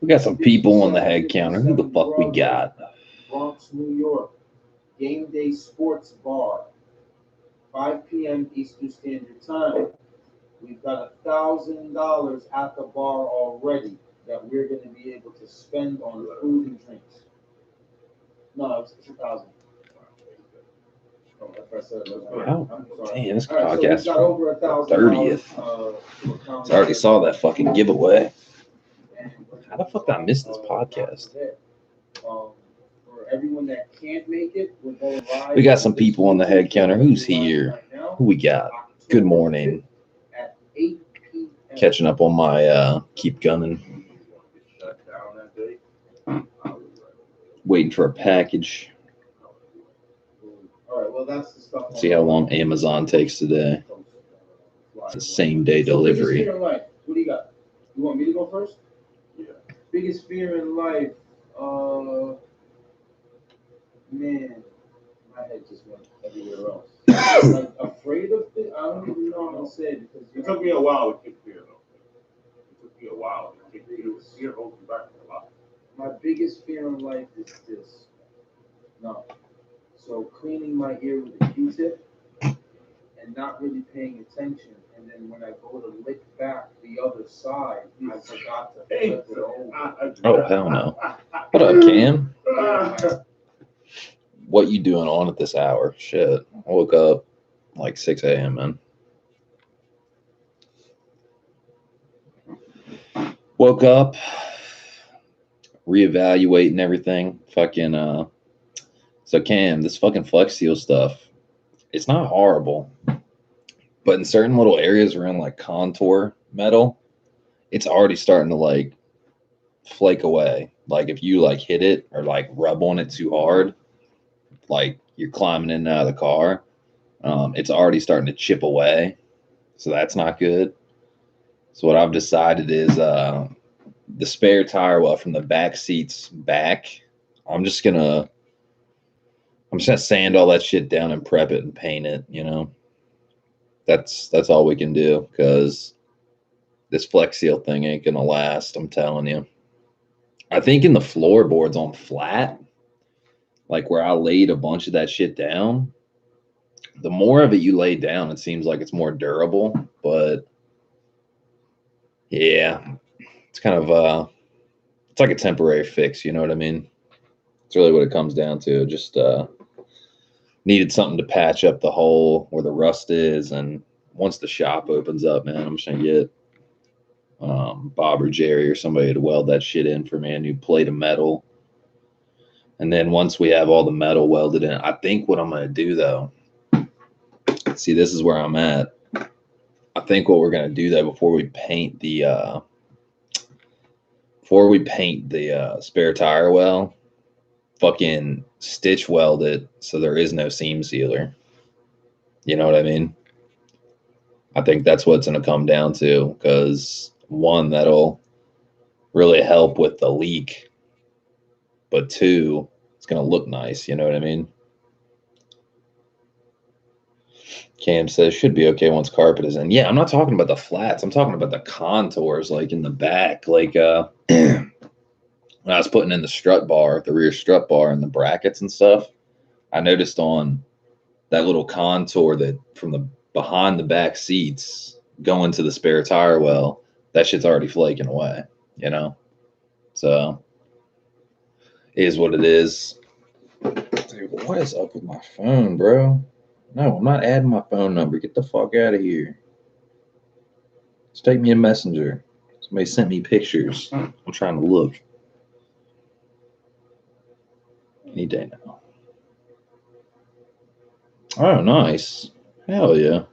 We got some people on the head counter. Who the fuck we got? Bronx, New York. Game Day Sports Bar. 5 p.m. Eastern Standard Time. We've got $1,000 at the bar already that we're going to be able to spend on food and drinks. No, it's 2,000. Oh, that's what I said. Oh, I'm sorry. damn, this All right, so podcast we've got over $1,000. 30th. I already saw that fucking giveaway. How the fuck did I miss this podcast? For everyone that can't make it, we're going live. We got some people on the head counter. Who's here? Who we got? Good morning. At 8 p.m. Catching up on my keep gunning. Shut down that day. Waiting for a package. All right, well, that's the stuff. See how long Amazon takes today. It's the same day delivery. Biggest fear in life. What do you got? You want me to go first? Yeah. Biggest fear in life. Man, my head just went everywhere else. Like afraid of it? I don't even know how to say it because It took me a while to kick fear though. It took me a while to kick fear. Fear holds you back a lot. my biggest fear in life is this. No. So cleaning my ear with a Q-tip and not really paying attention, and then when I go to lick back the other side, I forgot to flip it over. Oh, hell no. What up, Cam? What you doing on at this hour? Shit. I woke up like 6 a.m., man. Woke up, reevaluating everything. Fucking, so Cam, this fucking Flex Seal stuff, it's not horrible. But in certain little areas around like contour metal, it's already starting to like flake away. Like if you like hit it or like rub on it too hard, like you're climbing in and out of the car, it's already starting to chip away. So that's not good. So what I've decided is the spare tire well from the back seats back, I'm just gonna sand all that shit down and prep it and paint it, you know. That's all we can do because this Flex Seal thing ain't gonna last, I'm telling you. I think in the floorboards on flat, like where I laid a bunch of that shit down, the more of it you lay down, it seems like it's more durable. But yeah, it's kind of it's like a temporary fix, you know what I mean? It's really what it comes down to. Just needed something to patch up the hole where the rust is, and once the shop opens up, man, I'm just gonna get Bob or Jerry or somebody to weld that shit in for me, a new plate of metal. And then once we have all the metal welded in, I think what I'm gonna do though, see, this is where I'm at. I think what we're gonna do though before we paint the spare tire well, fucking stitch weld it so there is no seam sealer. You know what I mean? I think that's what it's going to come down to, because one, that'll really help with the leak, but two, it's going to look nice. You know what I mean? Cam says should be okay once carpet is in. Yeah, I'm not talking about the flats. I'm talking about the contours, like in the back. Like when I was putting in the strut bar, the rear strut bar and the brackets and stuff, I noticed on that little contour that from the behind the back seats going to the spare tire well, that shit's already flaking away, you know? So it is what it is. Dude, what is up with my phone, bro? No, I'm not adding my phone number. Get the fuck out of here. Just take me a messenger. Somebody sent me pictures. I'm trying to look. Any day now. Oh, nice. Hell yeah.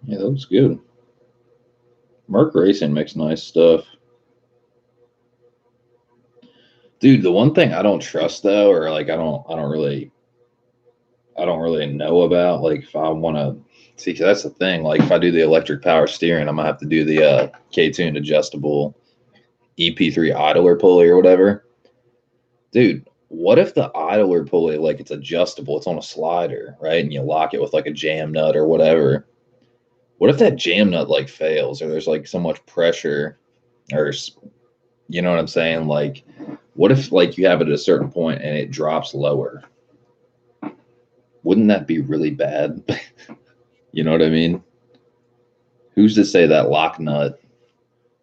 Yeah, looks good. Merc Racing makes nice stuff. Dude, the one thing I don't trust though, or like I don't really know about, like if I want to see, 'cause that's the thing. Like if I do the electric power steering, I'm gonna have to do the K-tuned adjustable EP3 idler pulley or whatever. Dude, what if the idler pulley, like it's adjustable, it's on a slider, right? And you lock it with like a jam nut or whatever. What if that jam nut like fails, or there's like so much pressure, or you know what I'm saying? Like, what if like you have it at a certain point and it drops lower? Wouldn't that be really bad? You know what I mean? Who's to say that lock nut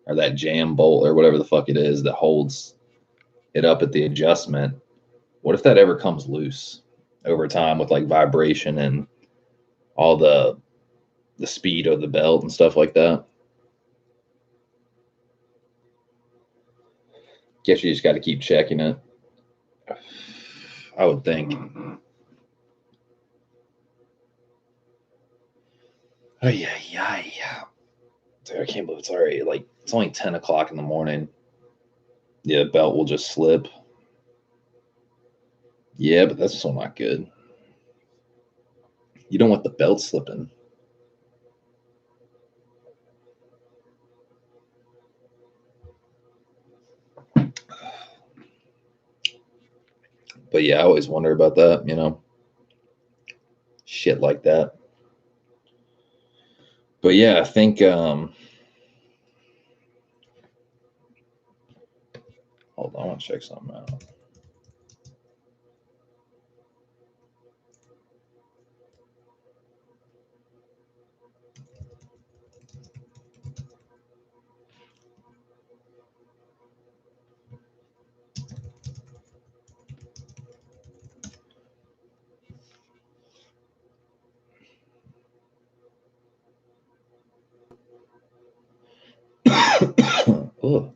or that jam bolt or whatever the fuck it is that holds it up at the adjustment? What if that ever comes loose over time with like vibration and all the speed of the belt and stuff like that? Guess you just got to keep checking it, I would think. Oh yeah. Dude, I can't believe it's already like it's only 10 o'clock in the morning. Yeah, the belt will just slip. Yeah, but that's still not good. You don't want the belt slipping. But yeah, I always wonder about that, shit like that. But yeah, I think hold on, I want to check something out. Ugh.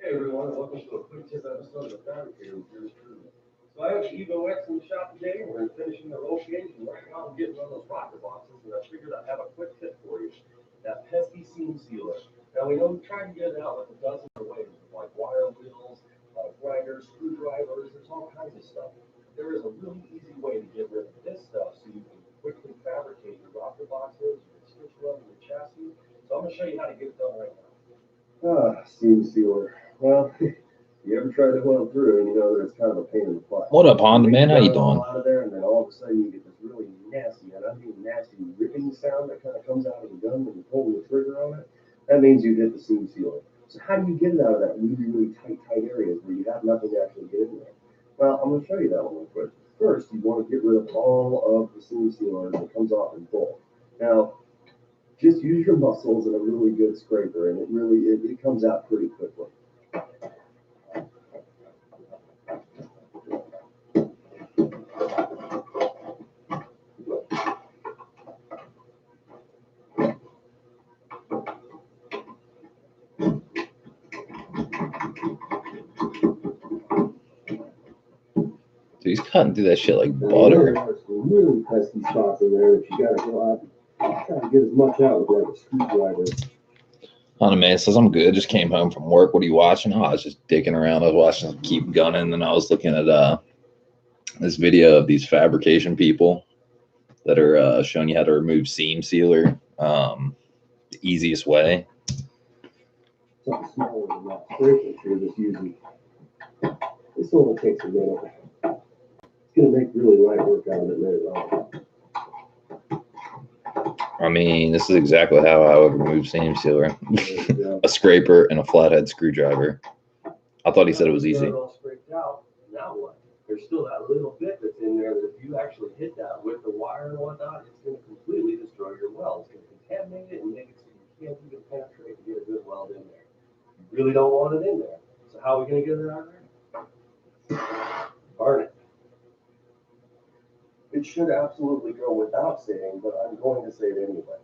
Hey everyone, and welcome to a quick tip episode of the Fabricator with yours truly. So I have the Evo X in the shop today, and we're finishing the roll cage, and right now I'm getting one of those rocker boxes, and I figured I'd have a quick tip for you. That pesky seam sealer. Now we know we've tried to get it out like a dozen other ways, like wire wheels, grinders, screwdrivers, there's all kinds of stuff. There is a really easy way to get rid of this stuff so you can quickly fabricate your rocker boxes, your stitch level, your chassis. So I'm going to show you how to get it done right now. Seam sealer. Well, you ever tried to weld through and you know that it's kind of a pain in the butt. What up, Honda man? How you Get it all doing? out of there, and then all of a sudden you get this really nasty, and I mean nasty ripping sound that kind of comes out of the gun when you pull the trigger on it. That means you hit the seam sealer. So how do you get it out of that really tight areas where you have nothing to actually get in there? Well, I'm going to show you that one real quick. First, you want to get rid of all of the seam sealer that comes off in bulk. Now, just use your muscles and a really good scraper, and it comes out pretty quickly. Dude, he's cutting through that shit like butter. There's some really pesky spots in there that you gotta go out. Try to get as much out with like a screwdriver. Honda man says, I'm good. Just came home from work. What are you watching? Oh, I was just dicking around. I was watching Keep Gunning, and I was looking at this video of these fabrication people that are showing you how to remove seam sealer the easiest way. Something smaller than that scraper you're just using. This only takes a minute. It's gonna make really light work out of it later on. I mean, this is exactly how I would remove seam sealer. A scraper and a flathead screwdriver. I thought he said it was easy. All scraped out. Now what? There's still that little bit that's in there that if you actually hit that with the wire and whatnot, it's going to completely destroy your weld. It's going to contaminate it and make it so you can't even penetrate and get a good weld in there. You really don't want it in there. So how are we going to get it out of there? Burn it. It should absolutely go without saying, but I'm going to say it anyway.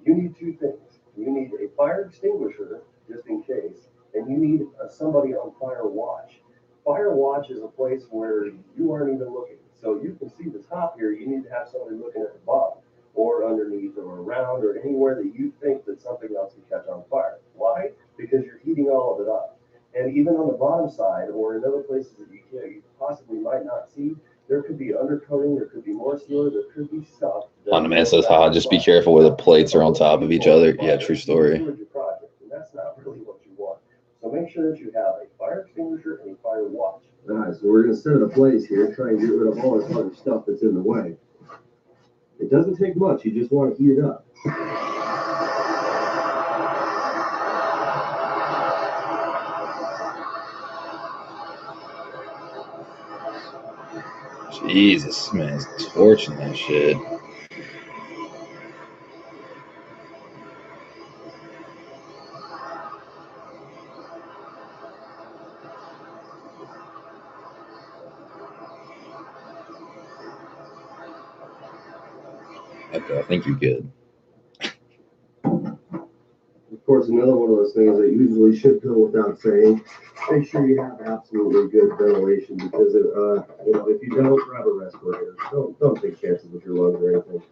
You need two things. You need a fire extinguisher, just in case, and you need somebody on fire watch. Fire watch is a place where you aren't even looking. So you can see the top here, you need to have somebody looking at the bottom, or underneath, or around, or anywhere that you think that something else can catch on fire. Why? Because you're heating all of it up. And even on the bottom side, or in other places that you possibly might not see, there could be undercoating, there could be more sealer, there could be stuff. On the man says, "Ha, just be careful where the plates are on top of each other." Yeah, true story. And that's not really what you want. So make sure that you have a fire extinguisher and a fire watch. All right, so we're going to set it ablaze here, try and get rid of all this other stuff that's in the way. It doesn't take much, you just want to heat it up. Jesus, man, it's torching that shit. Okay, I think you're good. Of course, another one of those things that usually should go without saying, make sure you have absolutely good ventilation, because if you don't, grab a respirator. Don't take chances with your lungs or anything.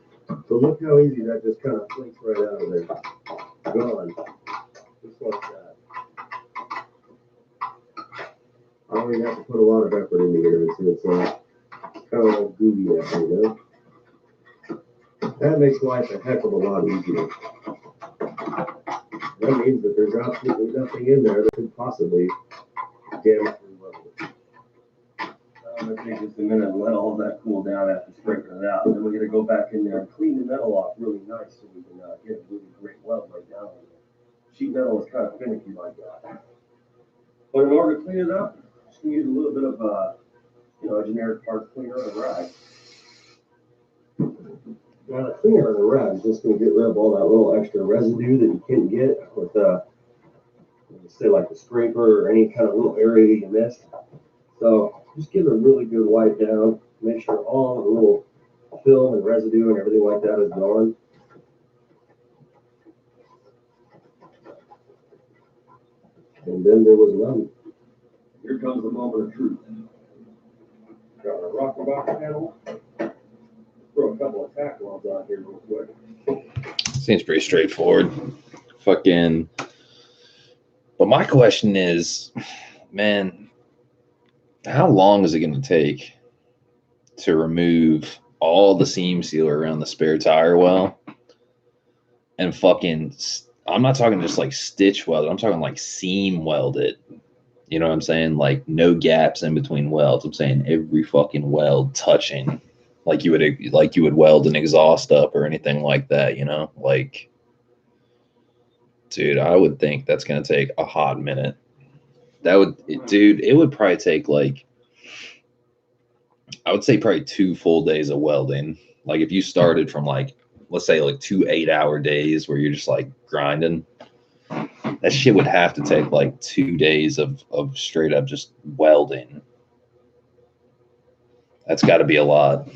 So look how easy that just kind of flinks right out of there. Gone. Just like that. I don't even have to put a lot of effort into it. It's kind of like gooey that, you know? That makes life a heck of a lot easier. That means that there's absolutely nothing in there that could possibly damage your level. I'm gonna take just a minute and let all of that cool down after sprinkling it out. And then we're gonna go back in there and clean the metal off really nice so we can get a really great weld right down on there. Sheet metal is kind of finicky like that. But in order to clean it up, just gonna use a little bit of a generic parts cleaner and a rag. Now the cleaner on the rag is just going to get rid of all that little extra residue that you can't get with, say like the scraper or any kind of little area you missed. So just give it a really good wipe down. Make sure all the little film and residue and everything like that is gone. And then there was none. Here comes the moment of truth. Got a rocker box panel. Throw a couple of tack welds on here real quick. Seems pretty straightforward. Fucking. But my question is, man, how long is it going to take to remove all the seam sealer around the spare tire well and fucking, I'm not talking just like stitch weld, I'm talking like seam weld it. You know what I'm saying? Like no gaps in between welds. I'm saying every fucking weld touching, like you would weld an exhaust up or anything like that, you know? Like, dude, I would think that's gonna take a hot minute. It would probably take like, I would say probably 2 full days of welding. Like if you started from like, let's say like 2 8-hour days where you're just like grinding, that shit would have to take like 2 days of straight up just welding. That's got to be a lot.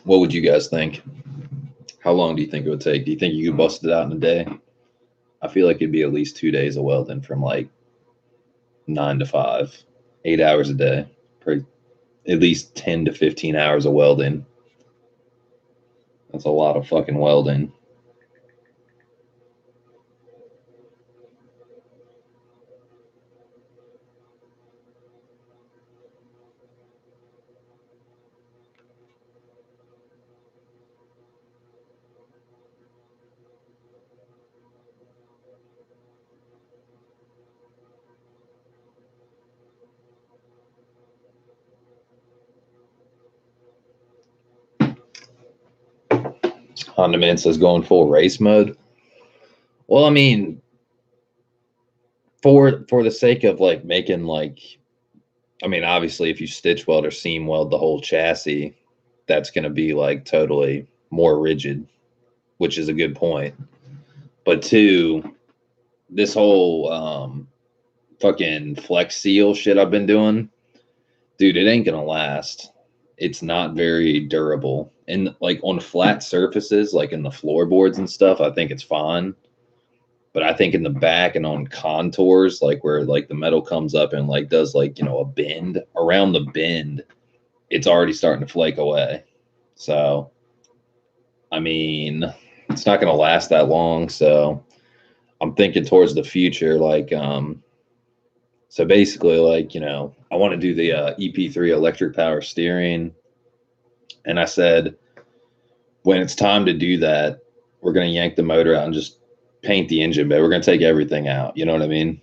What would you guys think? How long do you think it would take? Do you think you could bust it out in a day? I feel like it'd be at least 2 days of welding from like 9 to 5, 8 hours a day. Probably at least 10 to 15 hours of welding. That's a lot of fucking welding. Honda Man says going full race mode. Well, I mean, for the sake of like making like, I mean, obviously if you stitch weld or seam weld the whole chassis, that's going to be like totally more rigid, which is a good point. But two, this whole fucking Flex Seal shit I've been doing, dude, it ain't gonna last. It's not very durable. And like on flat surfaces, like in the floorboards and stuff, I think it's fine. But I think in the back and on contours, like where like the metal comes up and like does like, you know, a bend around the bend, it's already starting to flake away. So, I mean, it's not going to last that long. So I'm thinking towards the future, like, so basically like, you know, I want to do the EP3 electric power steering. And I said, when it's time to do that, we're going to yank the motor out and just paint the engine bay. We're going to take everything out. You know what I mean?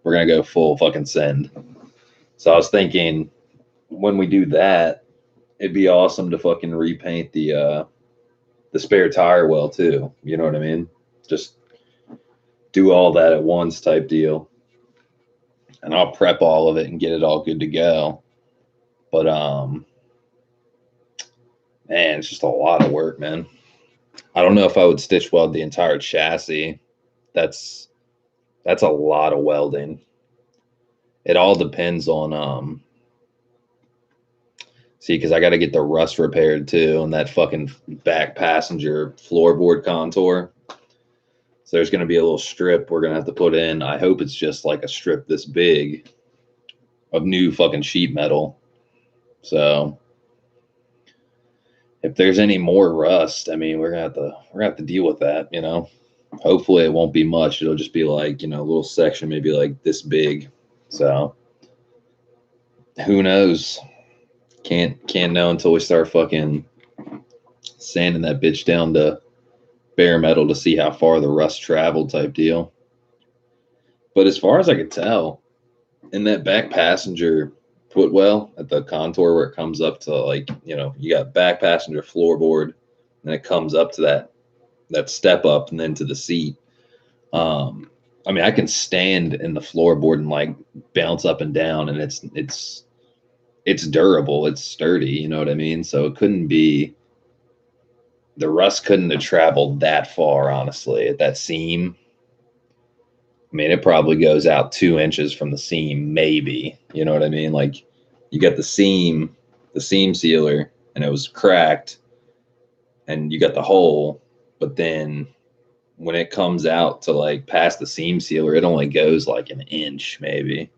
We're going to go full fucking send. So I was thinking when we do that, it'd be awesome to fucking repaint the spare tire well too. You know what I mean? Just do all that at once type deal. And I'll prep all of it and get it all good to go. But man, it's just a lot of work, man. I don't know if I would stitch weld the entire chassis. That's a lot of welding. It all depends on see, because I got to get the rust repaired too, and that fucking back passenger floorboard contour. So there's going to be a little strip we're going to have to put in. I hope it's just like a strip this big of new fucking sheet metal. So if there's any more rust, I mean, we're gonna have to deal with that, you know. Hopefully it won't be much. It'll just be like, you know, a little section maybe like this big. So who knows? Can't know until we start fucking sanding that bitch down to bare metal to see how far the rust traveled type deal. But as far as I could tell, in that back passenger footwell at the contour where it comes up to like, you know, you got back passenger floorboard and it comes up to that step up and then to the seat. I mean, I can stand in the floorboard and like bounce up and down, and it's durable, it's sturdy, you know what I mean? So it couldn't be, the rust couldn't have traveled that far, honestly, at that seam. I mean, it probably goes out 2 inches from the seam, maybe, you know what I mean? Like you got the seam sealer, and it was cracked, and you got the hole, but then when it comes out to like past the seam sealer, it only goes like an inch, maybe.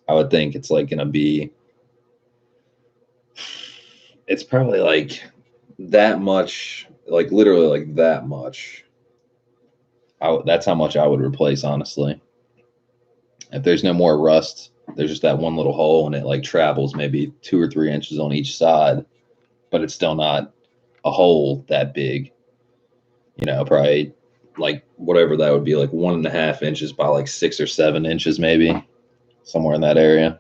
I would think it's like gonna be, it's probably like that much, like literally like that much. That's how much I would replace, honestly. If there's no more rust, there's just that one little hole, and it like travels maybe 2 or 3 inches on each side, but it's still not a hole that big. You know, probably like whatever that would be, like 1.5 inches by like 6 or 7 inches, maybe somewhere in that area.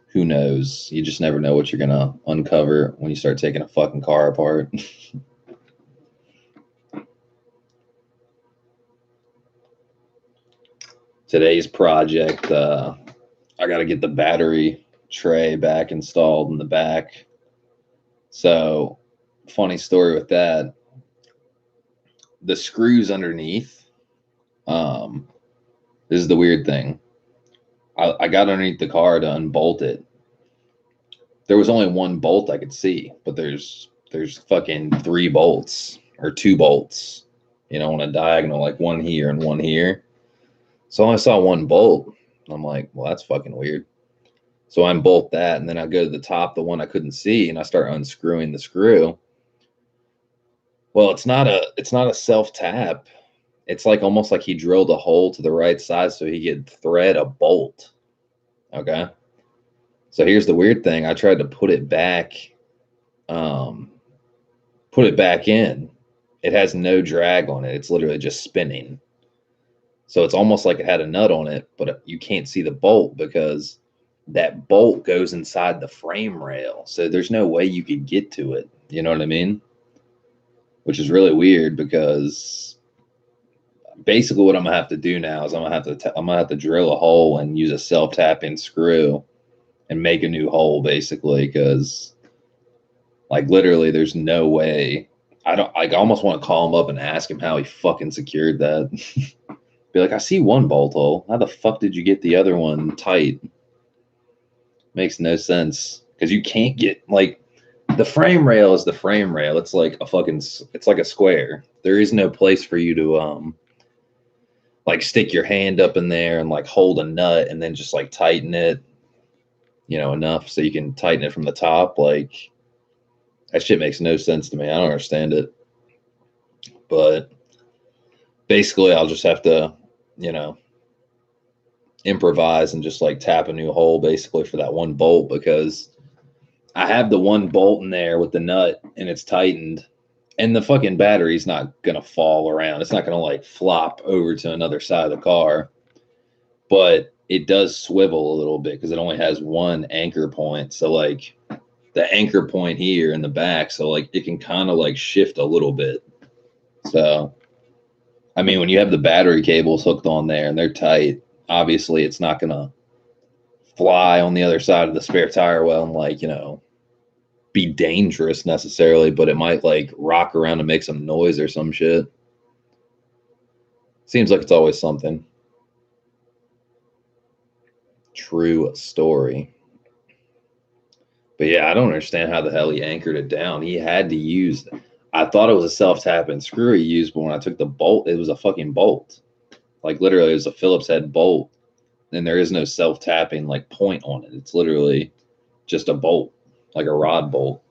Who knows? You just never know what you're gonna uncover when you start taking a fucking car apart. Today's project, I got to get the battery tray back installed in the back. So, funny story with that. The screws underneath, this is the weird thing. I got underneath the car to unbolt it. There was only one bolt I could see, but there's fucking 3 bolts or 2 bolts, you know, on a diagonal, like one here and one here. So I saw one bolt. I'm like, well, that's fucking weird. So I unbolt that, and then I go to the top, the one I couldn't see, and I start unscrewing the screw. Well, it's not a self tap. It's like almost like he drilled a hole to the right side so he could thread a bolt. Okay. So here's the weird thing. I tried to put it back in. It has no drag on it. It's literally just spinning. So it's almost like it had a nut on it, but you can't see the bolt because that bolt goes inside the frame rail. So there's no way you could get to it. You know what I mean? Which is really weird, because basically what I'm gonna have to do now is I'm gonna have to drill a hole and use a self-tapping screw and make a new hole, basically, because like literally there's no way. I almost want to call him up and ask him how he fucking secured that. Be like, I see one bolt hole. How the fuck did you get the other one tight? Makes no sense because you can't get like the frame rail is the frame rail. It's like a fucking. It's like a square. There is no place for you to like stick your hand up in there and like hold a nut and then just like tighten it, you know, enough so you can tighten it from the top. Like that shit makes no sense to me. I don't understand it. But basically, I'll just have to, you know, improvise and just like tap a new hole basically for that one bolt because I have the one bolt in there with the nut and it's tightened and the fucking battery's not gonna fall around. It's not gonna like flop over to another side of the car, but it does swivel a little bit because it only has one anchor point. So like the anchor point here in the back, so like it can kind of like shift a little bit. So I mean, when you have the battery cables hooked on there and they're tight, obviously it's not gonna fly on the other side of the spare tire well and like, you know, be dangerous necessarily, but it might like rock around and make some noise or some shit. Seems like it's always something. True story. But yeah, I don't understand how the hell he anchored it down. He had to use, I thought it was a self-tapping screw he used, but when I took the bolt, it was a fucking bolt. Like literally it was a Phillips head bolt. And there is no self-tapping like point on it. It's literally just a bolt, like a rod bolt.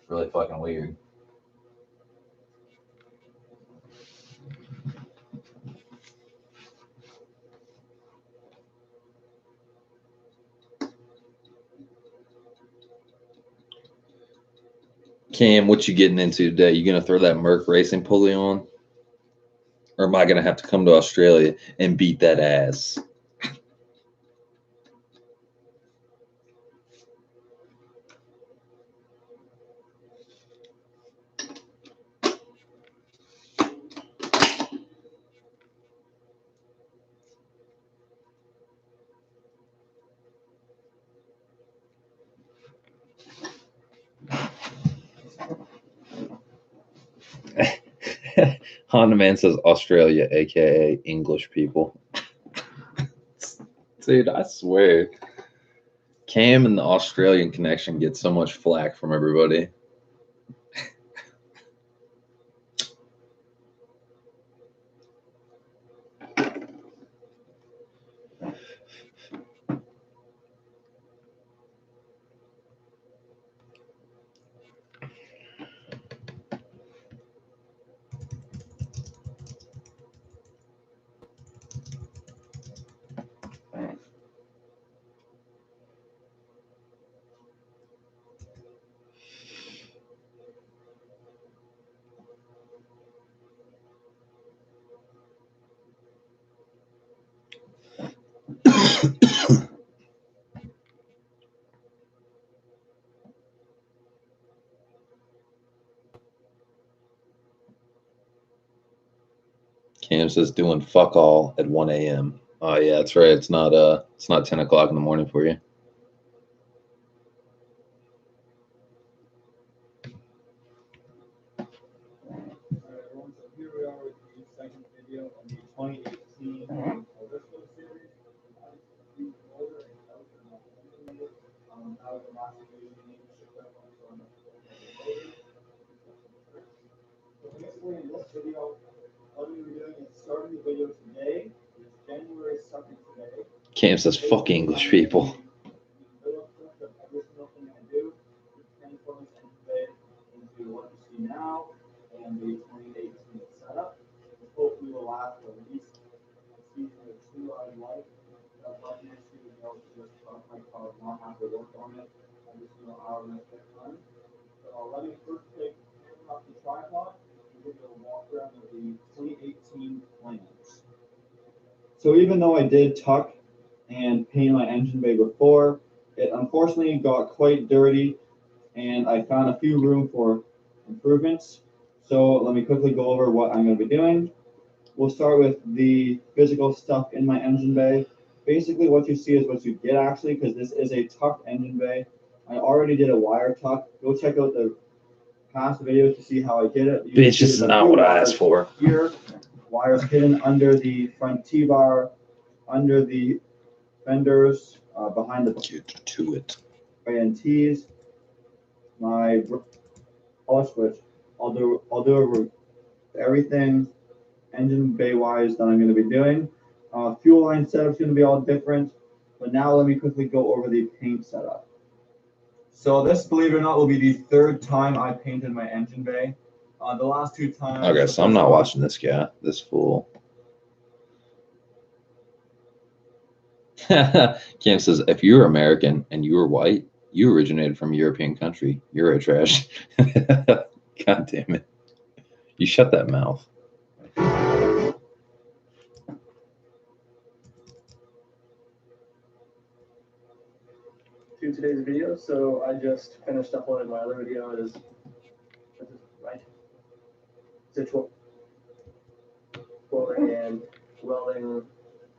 Really fucking weird. Cam, what you getting into today? You gonna throw that Merc Racing pulley on? Or am I gonna have to come to Australia and beat that ass? Honda Man says Australia, aka English people. Dude, I swear. Cam and the Australian connection get so much flack from everybody. Cam says doing fuck all at 1 a.m. Oh yeah, that's right. It's not 10 o'clock in the morning for you. Everyone, so here we are with the second video on the 2018 Arisco series. Obviously, order and out of the last video, you need to shift up on the motor. So basically, in this video, what we're doing is starting the video today. It's January 2nd today. Cam says fuck English people. Every single thing I do, transforms into what you see now and the 2018 setup. This hopefully will last for at least a season or two out of life. That's why next year we go to just my car, not have to work on it every single hour when I get done. So let me first take off the tripod and give you a walk around of the 2018 plans. So even though I did tuck and paint my engine bay before, it unfortunately got quite dirty and I found a few room for improvements. So let me quickly go over what I'm going to be doing. We'll start with the physical stuff in my engine bay. Basically what you see is what you get actually, because this is a tucked engine bay. I already did a wire tuck. Go check out the past videos to see how I did it. Bitch, this is not what I asked for. Here wires hidden under the front T-bar, under the fenders, behind the Get to it. ANTs, my power switch. I'll do over everything engine bay wise that I'm going to be doing. Fuel line setup's going to be all different, but now let me quickly go over the paint setup. So this, believe it or not, will be the third time I painted my engine bay. The last 2 times. Okay, so I'm not watching this guy, this fool. Cam says, if you're American and you were white, you originated from a European country. Euro trash. God damn it. You shut that mouth. To today's video, so I just finished uploading my other video. It is right. Stitch welding and welding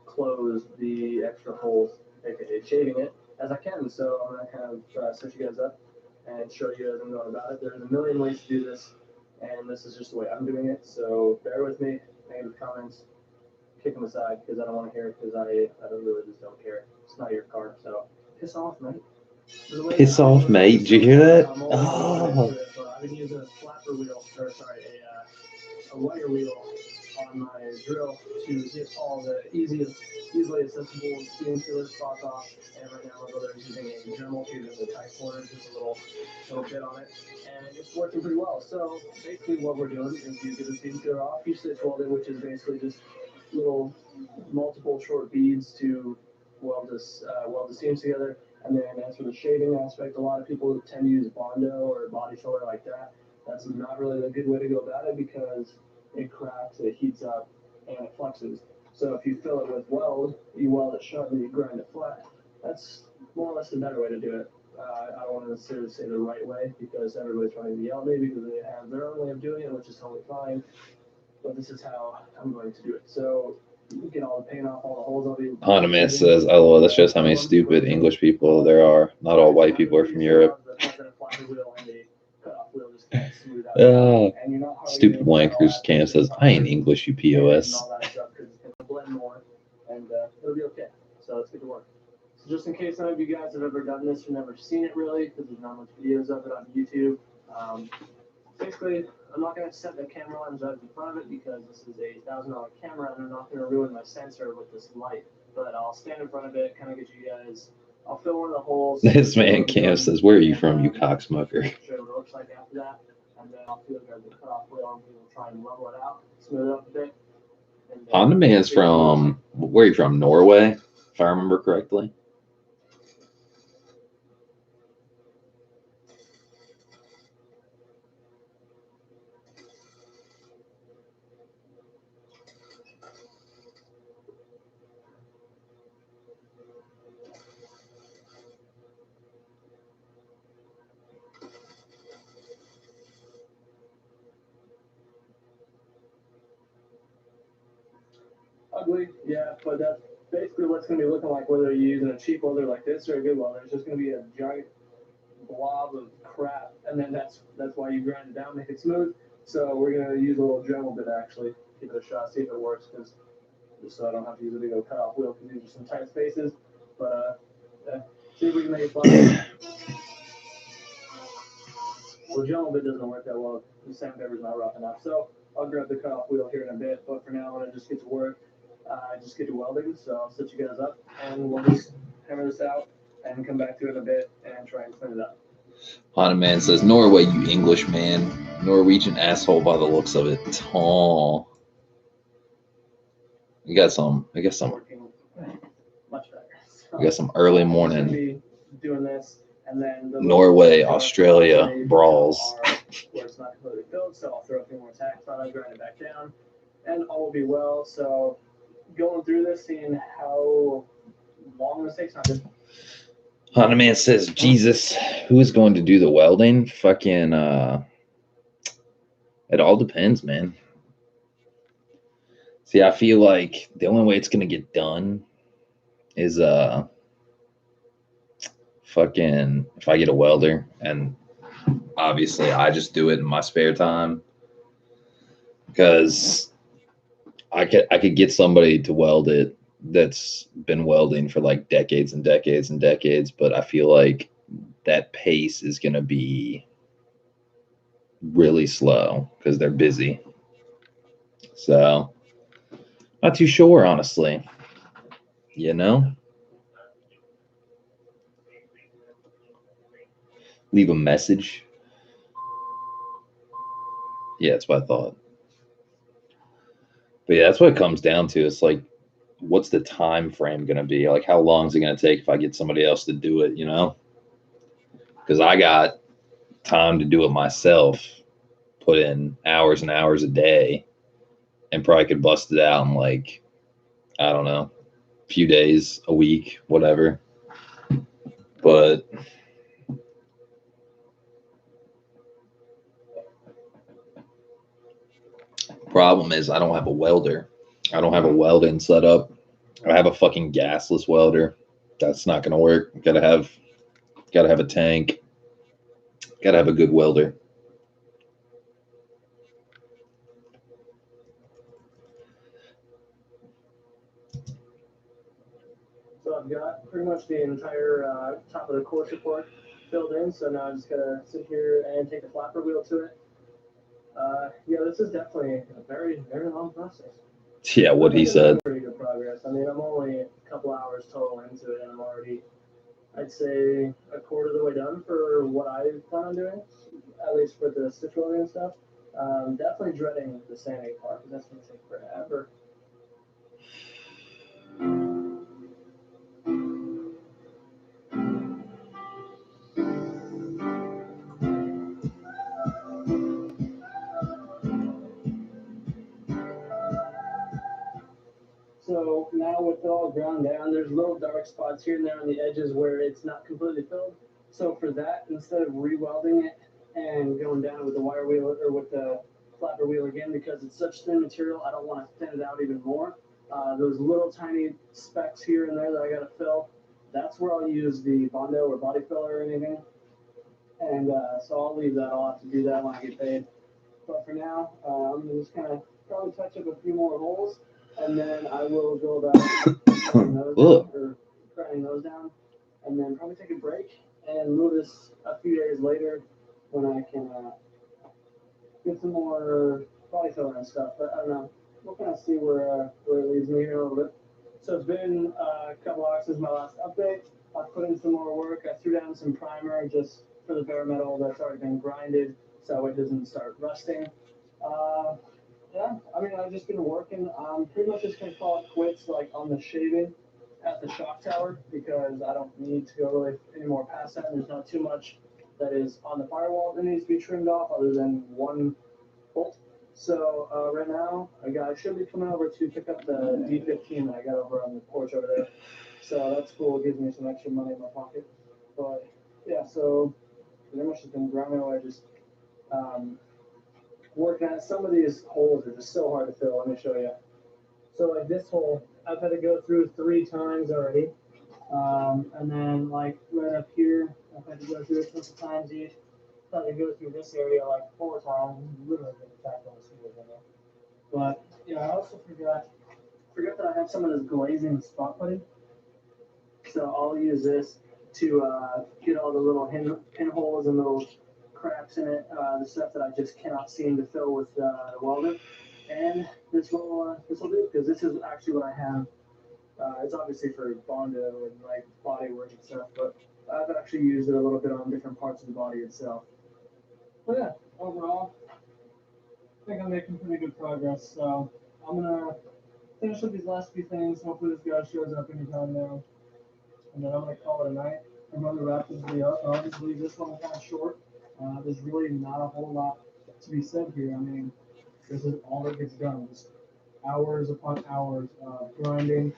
close the extra holes, aka shaving it as I can. So I'm gonna kind of set you guys up and show you as I'm going about it. There's a million ways to do this, and this is just the way I'm doing it. So bear with me. Negative comments, kick them aside because I don't want to hear it because I really just don't care. It's not your car, so piss off, mate. Piss off, mate. Did you hear that? Oh. I've been using a flapper wheel, or sorry, a wire wheel on my drill to get all the easily accessible steam sealer spots off. And right now my brother is using a Dremel to do the tight corners, just a little bit on it, and it's working pretty well. So basically, what we're doing is you get the steam sealer off, you stitch welding, which is basically just little multiple short beads to weld the seams together. And then as for the shaving aspect, a lot of people tend to use Bondo or body filler like that. That's not really a good way to go about it because it cracks, it heats up, and it flexes. So if you fill it with weld, you weld it shut and you grind it flat. That's more or less the better way to do it. I don't want to necessarily say the right way because everybody's trying to yell at me because they have their own way of doing it, which is totally fine. But this is how I'm going to do it. So you get all the paint off all the holes. Honda Man says, "LOL, that shows how many stupid English people there are. Not all white people are from Europe." Stupid wankers. Cam says, "I ain't English, you POS." And it'll be okay. So let's get to work. So just in case none of you guys have ever done this or never seen it really, because there's not much videos of it on YouTube. Basically, I'm not going to set the camera lens right in front of it because this is a $1,000 camera and I'm not going to ruin my sensor with this light. But I'll stand in front of it, kind of get you guys. I'll fill one of the holes. This man Cam says, "Where are you from, you cocksmoker?" Show you what it looks like after that, and then I'll feel the cutoff wheel and we'll try and level it out, smooth it up a bit. Honda Man's from, where are you from? Norway, if I remember correctly. Ugly, yeah, but that's basically what's going to be looking like whether you're using a cheap welder like this or a good welder. It's just going to be a giant blob of crap, and then that's why you grind it down, make it smooth. So we're going to use a little Dremel bit actually, give it a shot, see if it works, because just so I don't have to use a big old cutoff wheel, because these are some tight spaces. But yeah, see if we can make it fun. Well, Dremel bit doesn't work that well. The sandpaper's not rough enough, so I'll grab the cutoff wheel here in a bit. But for now, I'm going to just get to work. Just get to welding, so I'll set you guys up, and we'll just hammer this out and come back to it in a bit and try and clean it up. Honda Man says, "Norway, you English man. Norwegian asshole by the looks of it." Oh. I got some Much better. So, we got some early morning doing this, and then the Norway, Australia brawls. Where it's not completely filled, so I'll throw a few more tacks on it, grind it back down, and all will be well. So going through this, seeing how long this takes. Honda Man says, "Jesus, who is going to do the welding? Fucking, it all depends, man." See, I feel like the only way it's gonna get done is fucking if I get a welder, and obviously I just do it in my spare time because I could get somebody to weld it that's been welding for like decades and decades and decades, but I feel like that pace is going to be really slow because they're busy. So, not too sure, honestly. You know? Leave a message. Yeah, that's what I thought. But yeah, that's what it comes down to. It's like, what's the time frame going to be? Like, how long is it going to take if I get somebody else to do it, you know? Because I got time to do it myself, put in hours and hours a day, and probably could bust it out in like, I don't know, a few days, a week, whatever. But problem is I don't have a welder. I don't have a welding setup. I have a fucking gasless welder. That's not gonna work. Gotta have a tank. Gotta have a good welder. So I've got pretty much the entire top of the course report filled in. So now I'm just gonna sit here and take the flapper wheel to it. Yeah, this is definitely a very, very long process. Yeah, what he said. Pretty good progress. I mean, I'm only a couple hours total into it, and I'm already, I'd say, a quarter of the way done for what I plan on doing, at least for the stitch welding and stuff. Definitely dreading the sanding part, because that's going to take forever. So now with it all ground down, there's little dark spots here and there on the edges where it's not completely filled. So for that, instead of re-welding it and going down with the wire wheel or with the flapper wheel again, because it's such thin material, I don't want to thin it out even more. Those little tiny specks here and there that I got to fill, that's where I'll use the Bondo or body filler or anything. And so I'll leave that. I'll have to do that when I get paid. But for now, I'm going to just kind of probably touch up a few more holes, and then I will go about grinding those down, and then probably take a break and move this a few days later when I can get some more body filler and stuff. But I don't know. We'll kind of see where it leads me here a little bit. So it's been a couple hours since my last update. I put in some more work. I threw down some primer just for the bare metal that's already been grinded, so it doesn't start rusting. Yeah, I mean, I've just been working. I'm pretty much just gonna call it quits, like on the shaving at the shock tower, because I don't need to go really any more past that. And there's not too much that is on the firewall that needs to be trimmed off, other than one bolt. So right now, a guy should be coming over to pick up the D15 that I got over on the porch over there. So that's cool. It gives me some extra money in my pocket. But yeah, so pretty much just been grinding away, just working at some of these holes are just so hard to fill. Let me show you. So like this hole, I've had to go through 3 times already. And then like right up here, I've had to go through it 20 times each. I've had to go through this area like 4 times. Literally been attacked on the sewer in there. But yeah, I also forgot that I have some of this glazing spot putty. So I'll use this to get all the little pinholes and little cracks in it, the stuff that I just cannot seem to fill with the welder. And this will do, because this is actually what I have. It's obviously for Bondo and like body work and stuff, but I've actually used it a little bit on different parts of the body itself. But yeah, overall, I think I'm making pretty good progress. So I'm gonna finish up these last few things. Hopefully this guy shows up anytime now. And then I'm going to call it a night. I'm going to wrap this video up. I'll just leave this one kind of short. There's really not a whole lot to be said here. I mean, this is all that gets done. Just hours upon hours of grinding,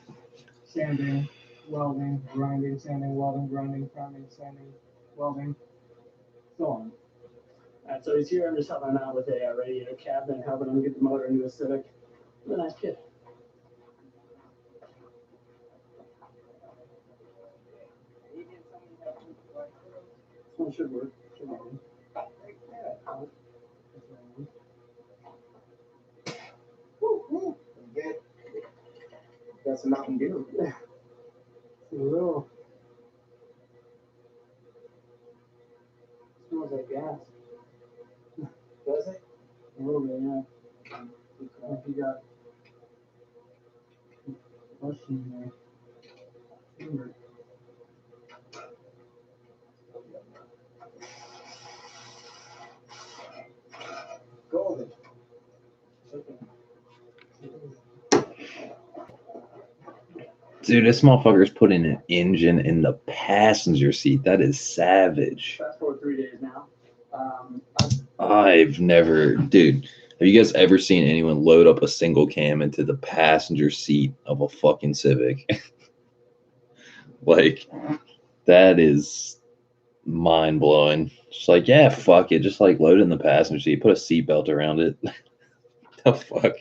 sanding, welding, grinding, sanding, welding, grinding, priming, sanding, welding, so on. Alright, so he's here. I'm just helping him out with a radiator cabinet, helping him get the motor into a Civic. What a nice kid. This one should work. Woo, woo. Get some Mountain Dew. Real. Smells like gas. Does it? A little bit, yeah. If you got question there. Remember. Golden. Dude, this motherfucker's putting an engine in the passenger seat. That is savage. Fast forward 3 days now. I've never, dude. Have you guys ever seen anyone load up a single cam into the passenger seat of a fucking Civic? Like, that is mind blowing. Just like, yeah, fuck it. Just like load it in the passenger seat, put a seatbelt around it. The fuck?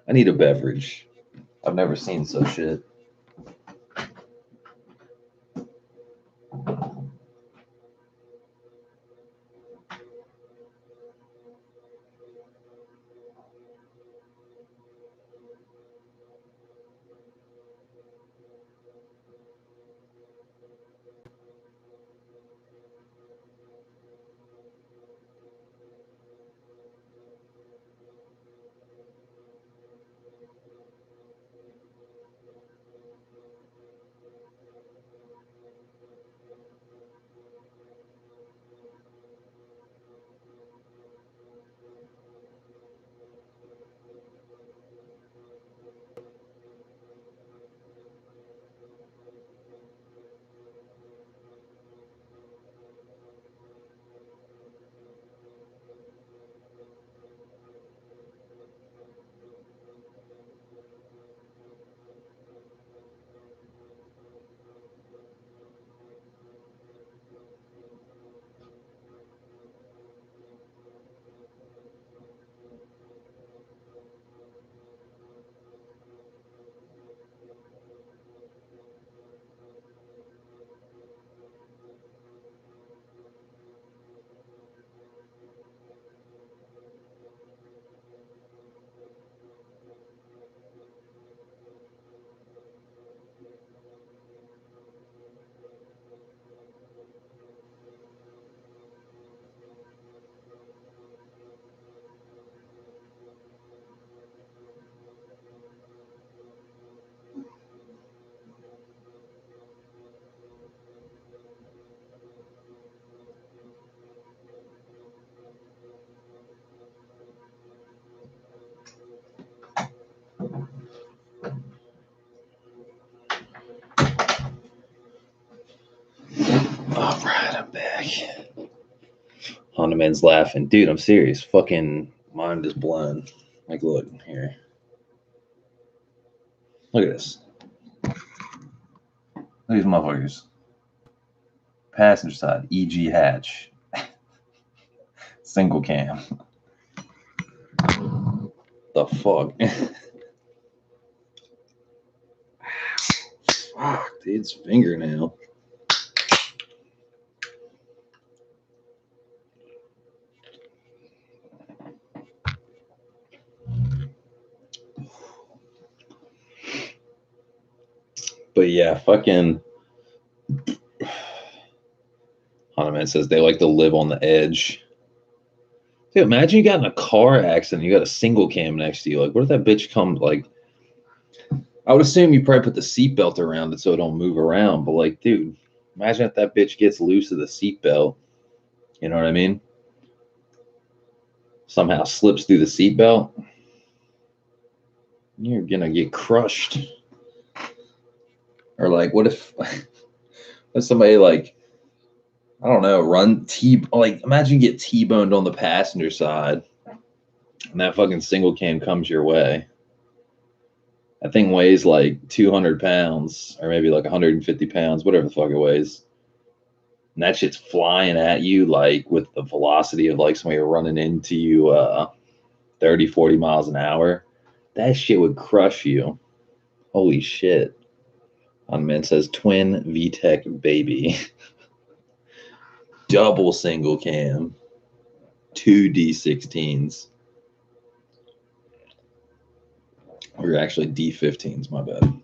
I need a beverage. I've never seen such shit. All right, I'm back. Honda Man's laughing. Dude, I'm serious. Fucking mind is blown. Like, look here. Look at this. Look at these motherfuckers. Passenger side, EG hatch. Single cam. The fuck? Fuck, dude, it's fingernail. But yeah, fucking Honda Man says they like to live on the edge. Dude, imagine you got in a car accident, you got a single cam next to you. Like, what if that bitch comes? Like, I would assume you probably put the seatbelt around it so it don't move around. But like, dude, imagine if that bitch gets loose of the seatbelt. You know what I mean? Somehow slips through the seatbelt. You're gonna get crushed. Or like, what if somebody like, I don't know, like imagine you get T-boned on the passenger side and that fucking single cam comes your way. That thing weighs like 200 pounds or maybe like 150 pounds, whatever the fuck it weighs. And that shit's flying at you like with the velocity of like somebody running into you 30, 40 miles an hour. That shit would crush you. Holy shit. On Man says twin VTEC baby. Double single cam. 2 D16s. Or actually D15s, my bad.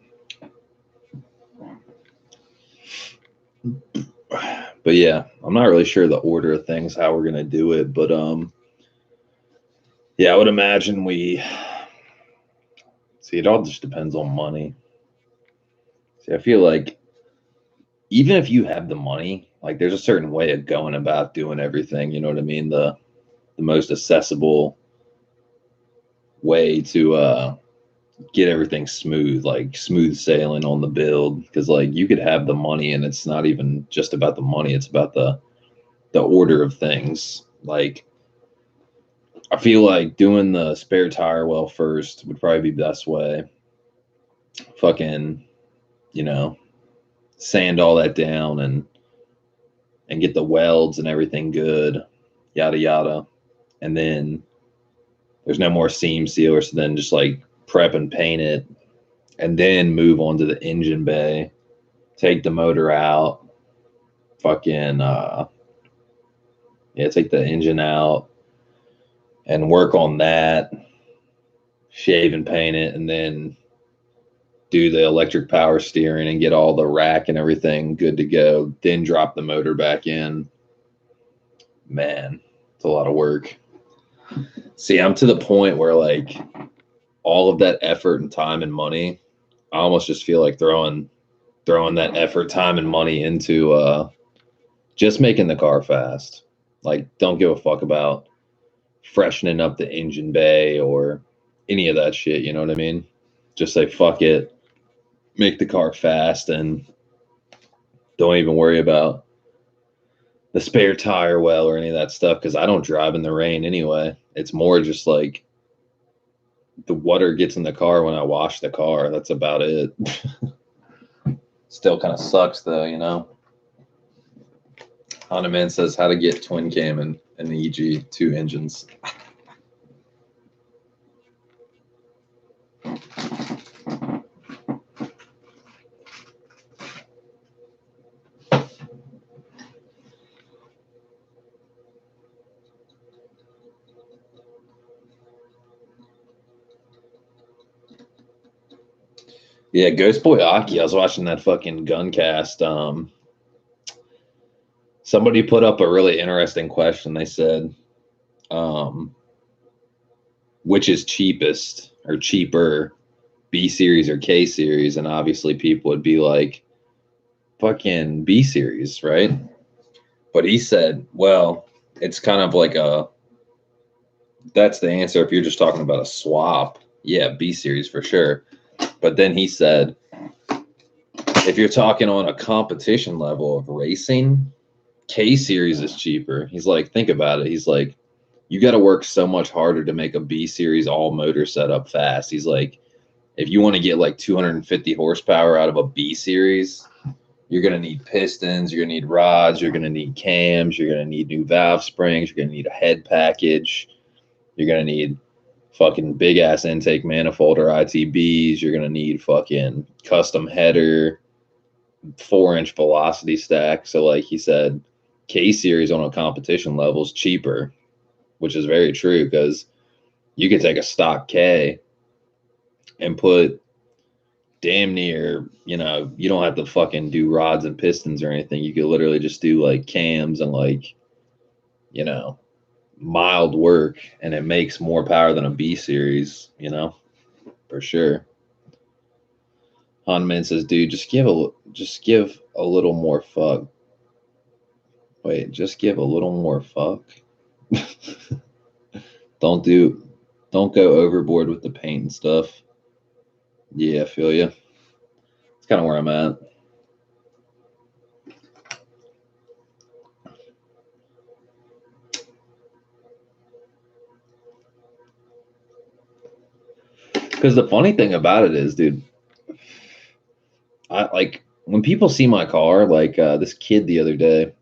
But yeah, I'm not really sure the order of things, how we're gonna do it, but yeah, I would imagine it all just depends on money. See, I feel like even if you have the money, like there's a certain way of going about doing everything, you know what I mean? The most accessible way to get everything smooth, like smooth sailing on the build. Because like you could have the money and it's not even just about the money, it's about the order of things. Like I feel like doing the spare tire well first would probably be the best way. Fucking, you know, sand all that down and get the welds and everything good, yada yada. And then there's no more seam sealers, so then just like prep and paint it and then move on to the engine bay, take the motor out, fucking take the engine out and work on that, shave and paint it, and then do the electric power steering and get all the rack and everything good to go, then drop the motor back in. Man, it's a lot of work. See, I'm to the point where like all of that effort and time and money, I almost just feel like throwing that effort, time, and money into just making the car fast. Like, don't give a fuck about freshening up the engine bay or any of that shit. You know what I mean? Just say fuck it, make the car fast, and don't even worry about the spare tire well or any of that stuff, because I don't drive in the rain anyway. It's more just like the water gets in the car when I wash the car. That's about it. Still kind of sucks though, you know. Honda Man says how to get twin cam and the EG2 engines. Yeah, Ghost Boy Aki. I was watching that fucking Guncast. Somebody put up a really interesting question. They said, which is cheapest or cheaper, B series or K series? And obviously people would be like, fucking B series, right? But he said, well, it's kind of like that's the answer if you're just talking about a swap. Yeah, B series for sure. But then he said, if you're talking on a competition level of racing, K series is cheaper. He's like, think about it. He's like, you got to work so much harder to make a B series all motor setup fast. He's like, if you want to get like 250 horsepower out of a B series, you're going to need pistons, you're going to need rods, you're going to need cams, you're going to need new valve springs, you're going to need a head package, you're going to need fucking big ass intake manifold or ITBs, you're going to need fucking custom header, 4-inch velocity stack. So like he said, K series on a competition level is cheaper, which is very true, because you could take a stock K and put damn near, you know, you don't have to fucking do rods and pistons or anything. You could literally just do like cams and like, you know, mild work, and it makes more power than a B series, you know, for sure. Hanman says, dude, just give a little more fuck. Wait, just give a little more fuck. Don't go overboard with the paint and stuff. Yeah, I feel you. It's kind of where I'm at. Because the funny thing about it is, dude, I like when people see my car, like this kid the other day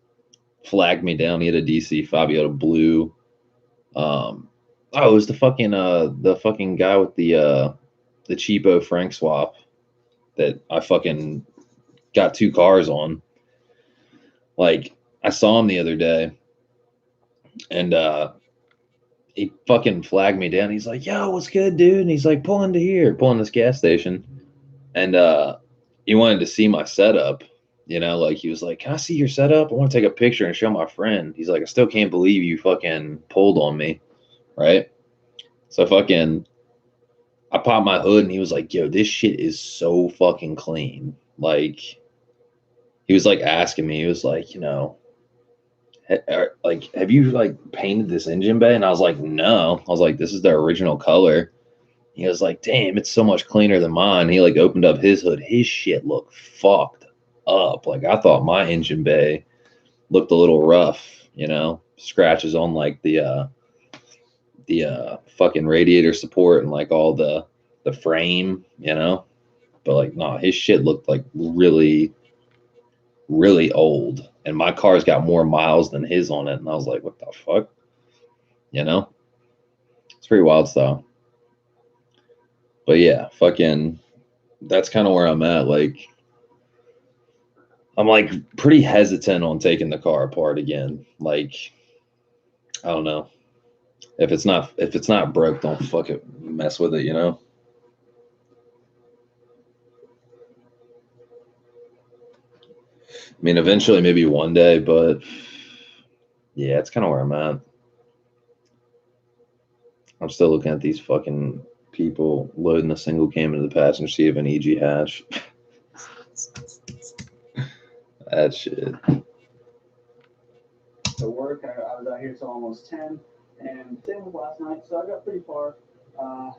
flagged me down. He had a DC Fabio blue. It was the fucking guy with the cheapo Frank swap that I fucking got 2 cars on. Like I saw him the other day, and he fucking flagged me down. He's like, "Yo, what's good, dude?" And he's like, "Pull into here, pull in this gas station." And he wanted to see my setup. You know, like he was like, "Can I see your setup? I want to take a picture and show my friend." He's like, "I still can't believe you fucking pulled on me." Right? So fucking I popped my hood and he was like, "Yo, this shit is so fucking clean." Like he was like asking me, he was like, like, have you like painted this engine bay? And I was like, no. I was like, this is the original color. He was like, damn, it's so much cleaner than mine. He like opened up his hood. His shit looked fucked up. Like I thought my engine bay looked a little rough, scratches on like the fucking radiator support and like all the frame, But like, nah, his shit looked like really, really old. And my car's got more miles than his on it. And I was like, what the fuck? It's pretty wild stuff. But yeah, fucking, that's kind of where I'm at. Like, I'm like pretty hesitant on taking the car apart again. Like, I don't know. If it's not broke, don't fuck it, mess with it, I mean, eventually, maybe one day, but yeah, it's kind of where I'm at. I'm still looking at these fucking people loading a single cam into the passenger seat of an EG hatch. That shit. To work, I was out here till almost 10, and same with last night, so I got pretty far.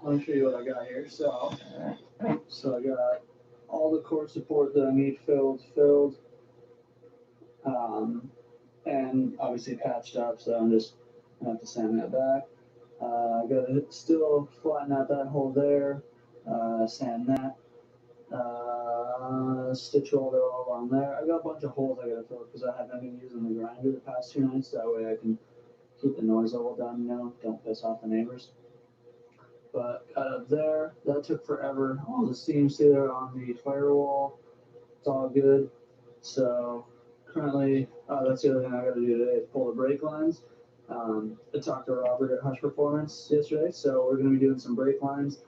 Let me show you what I got here. So I got all the core support that I need filled, and obviously patched up, so I'm just gonna have to sand that back. I gotta still flatten out that hole there, sand that, stitch welder all along there. I got a bunch of holes I gotta fill because I haven't been using the grinder the past 2 nights. That way I can keep the noise level down, don't piss off the neighbors. But cut up there, that took forever. All the seam sealer on the firewall, it's all good. So currently, that's the other thing I got to do today is pull the brake lines. I talked to Robert at Hush Performance yesterday, so we're going to be doing some brake lines.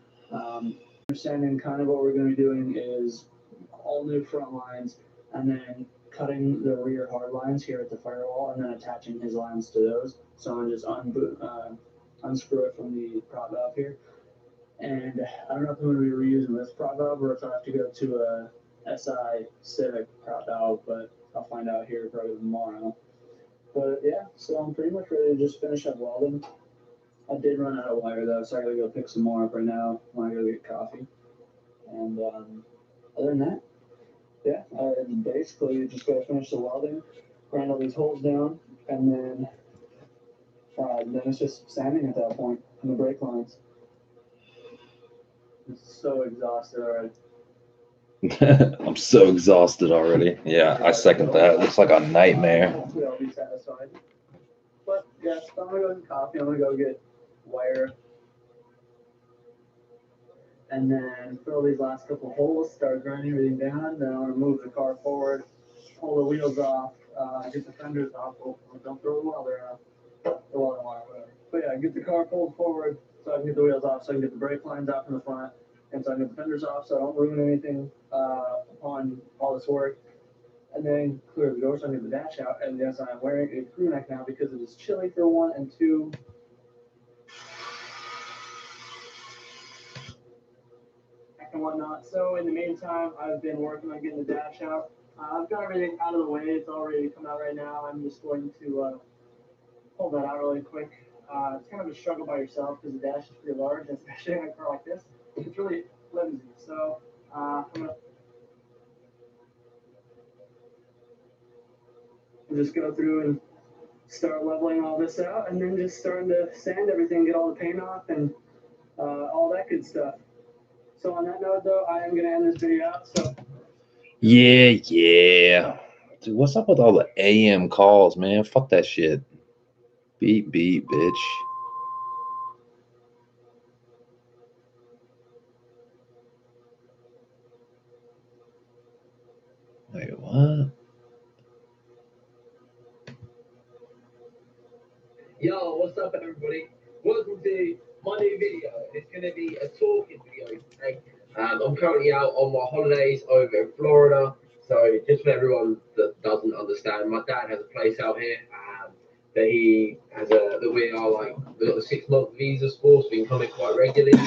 Understanding kind of what we're going to be doing is all new front lines, and then cutting the rear hard lines here at the firewall, and then attaching his lines to those. So I'm just unscrew it from the prop valve here. And I don't know if I'm going to be reusing this prop valve or if I have to go to a SI Civic prop valve, but I'll find out here probably tomorrow. But yeah, so I'm pretty much ready to just finish up welding. I did run out of wire though, so I gotta go pick some more up right now when I go get coffee. And other than that, yeah, basically just gotta finish the welding, grind all these holes down, and then it's just sanding at that point and the brake lines. I'm so exhausted already. I'm so exhausted already. Yeah, I second that. It looks like a nightmare. Hopefully I'll be satisfied. But yeah, so I'm gonna go get coffee. I'm gonna go get wire, and then fill these last couple holes. Start grinding everything down. Then I'm gonna move the car forward, pull the wheels off, get the fenders off. Oh, don't throw the welder off. The welder wire, whatever. But yeah, get the car pulled forward so I can get the wheels off, so I can get the brake lines out from the front, and so I can get the fenders off, so I don't ruin anything on all this work. And then clear the door so I can get the dash out. And yes, I'm wearing a crew neck now because it is chilly for one, and two, and whatnot. So in the meantime, I've been working on getting the dash out. I've got everything out of the way. It's all ready to come out right now. I'm just going to pull that out really quick. It's kind of a struggle by yourself because the dash is pretty large, especially on a car like this. It's really flimsy. So I'm going to just go through and start leveling all this out, and then just starting to sand everything, get all the paint off, and all that good stuff. So on that note, though, I am going to end this video out. So Yeah. Dude, what's up with all the AM calls, man? Fuck that shit. Beep, beep, bitch. Wait, what? Yo, what's up, everybody? Welcome to my new video. It's going to be a talking video today. I'm currently out on my holidays over in Florida. So just for everyone that doesn't understand, my dad has a place out here that he has that we are like, we've got the 6-month visas for, so we can come in quite regularly.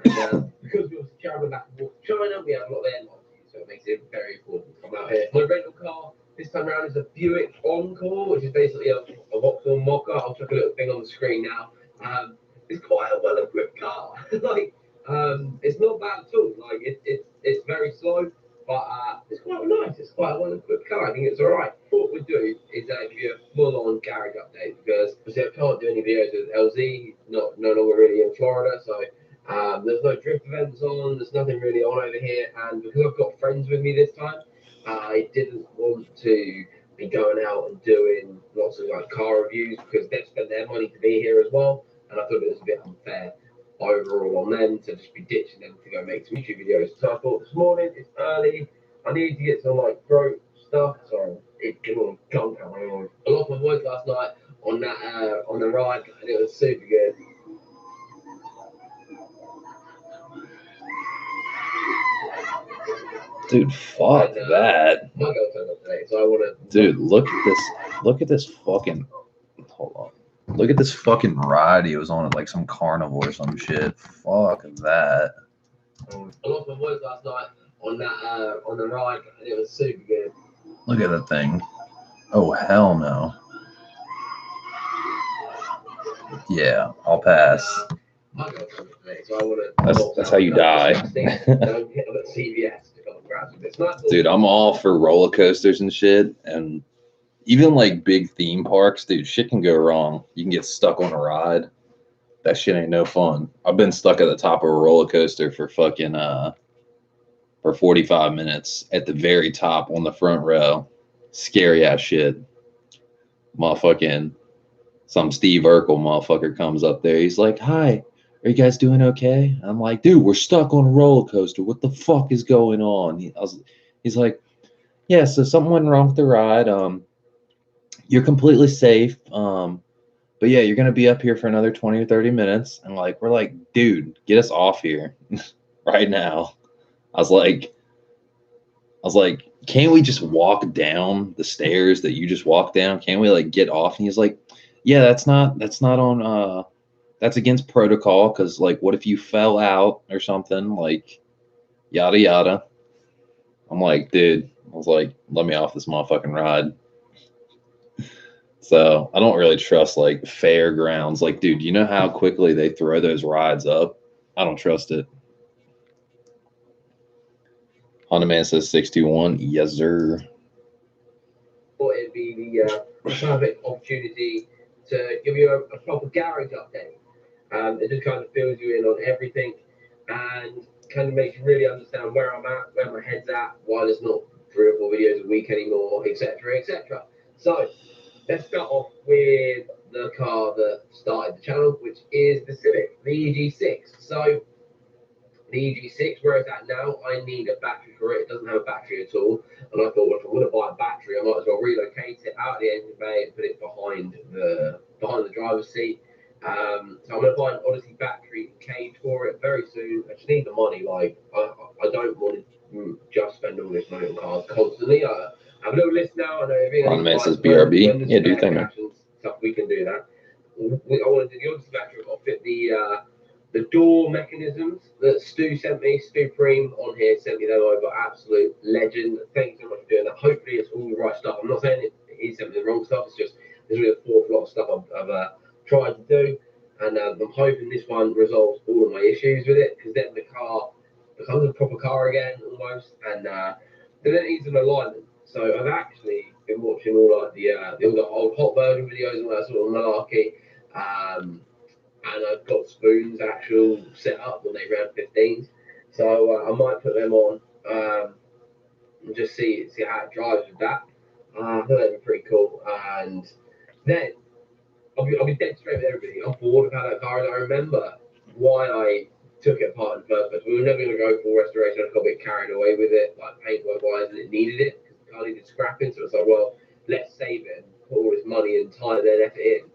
And because we obviously travel back and forth to China, we have a lot of airlines, so it makes it very important to come out here. My rental car this time around is a Buick Encore, which is basically a Vauxhall Mocha. I'll chuck a little thing on the screen now. It's quite a well-equipped car. Like, it's not bad at all. Like, it's very slow, but it's quite nice. It's quite a well-equipped car. I think it's all right. What we do is give you a full-on garage update because obviously I can't do any videos with LZ. He's no longer really in Florida, so there's no drift events on. There's nothing really on over here, and because I've got friends with me this time, I didn't want to be going out and doing lots of like car reviews because they've spent their money to be here as well, and I thought it was a bit unfair overall on them to just be ditching them to go make some YouTube videos. So I thought this morning it's early. I need to get some like throat stuff. Sorry, it came on gunk out my own. I lost my voice last night on that on the ride, and it was super good. Dude, fuck And, that. My girl turned up today, so I want to. Dude, look at this. Look at this fucking. Hold on. Look at this fucking ride he was on at like some carnival or some shit. Fuck that. I lost my voice last night on that on the ride, and it was super good. Look at that thing. Oh hell no. Yeah, I'll pass. My girl turned up today, so I want to. That's how you die. Don't hit up at CVS to come and grab some bits. Dude, I'm all for roller coasters and shit, and even like big theme parks, dude, shit can go wrong. You can get stuck on a ride. That shit ain't no fun. I've been stuck at the top of a roller coaster for fucking for 45 minutes at the very top on the front row. Scary ass shit. Motherfucking some Steve Urkel motherfucker comes up there. He's like, "Hi, are you guys doing okay?" I'm like, "Dude, we're stuck on a roller coaster. What the fuck is going on?" He's like, "Yeah, so something went wrong with the ride. You're completely safe. But yeah, you're gonna be up here for another 20 or 30 minutes." And like, we're like, "Dude, get us off here right now." I was like, "Can't we just walk down the stairs that you just walked down? Can't we like get off?" And he's like, "Yeah, that's not on that's against protocol, because like what if you fell out or something, like yada yada." I'm like, "Dude," I was like, "let me off this motherfucking ride." So I don't really trust like fairgrounds. Like, dude, you know how quickly they throw those rides up? I don't trust it. Honda Man says 621. Yes, sir. Thought it'd be the perfect opportunity to give you a proper garage update. It just kind of fills you in on everything and kind of makes you really understand where I'm at, where my head's at, why there's not 3 or 4 videos a week anymore, etc., etc. So let's start off with the car that started the channel, which is the Civic, the EG6. So the EG6, where it's at now, I need a battery for it. It doesn't have a battery at all. And I thought, well, if I'm going to buy a battery, I might as well relocate it out of the engine bay and put it behind the driver's seat. So I'm going to buy an Odyssey battery cage for it very soon. I just need the money. Like, I don't want to just spend all this money on cars constantly. I have a little list now. I know everything. On man says BRB. Yeah, do you think, man? Stuff we can do that. I want to do the Odyssey battery. I'll fit the door mechanisms that Stu sent me. Stu Preem on here sent me them over. Absolute legend. Thank you so much for doing that. Hopefully it's all the right stuff. I'm not saying he sent me the wrong stuff. It's just there's really a fourth lot of stuff I've tried to do, and I'm hoping this one resolves all of my issues with it, because then the car becomes a proper car again almost, and then it needs an alignment. So I've actually been watching all like the old hot burger videos and all that sort of malarkey. And I've got Spoon's actual setup when they ran 15s, so I might put them on and just see how it drives with that. I thought that'd be pretty cool. And then I'll be dead straight with everybody. I'm bored of how that car is. I remember why I took it apart in the first place. We were never going to go full restoration. I got a bit carried away with it, like paintwork wise, and it needed it because the car needed scrapping. So it's like, well, let's save it and put all this money and time and effort in.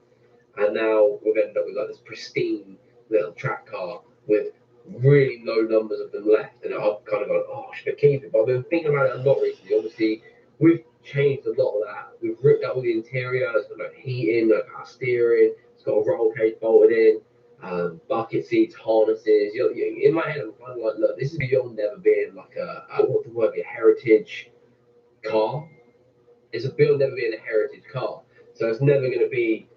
and now we've ended up with like this pristine little track car with really low numbers of them left, and I've kind of gone, oh, should I keep it? But I've been thinking about it a lot recently. Obviously, we've changed a lot of that. We've ripped out all the interior. It's got like heating, like our steering. It's got a roll cage bolted in, bucket seats, harnesses. In my head, I'm kind of like, look, this is beyond never being like what the word be, a heritage car. It's a beyond never being a heritage car. So it's never going to be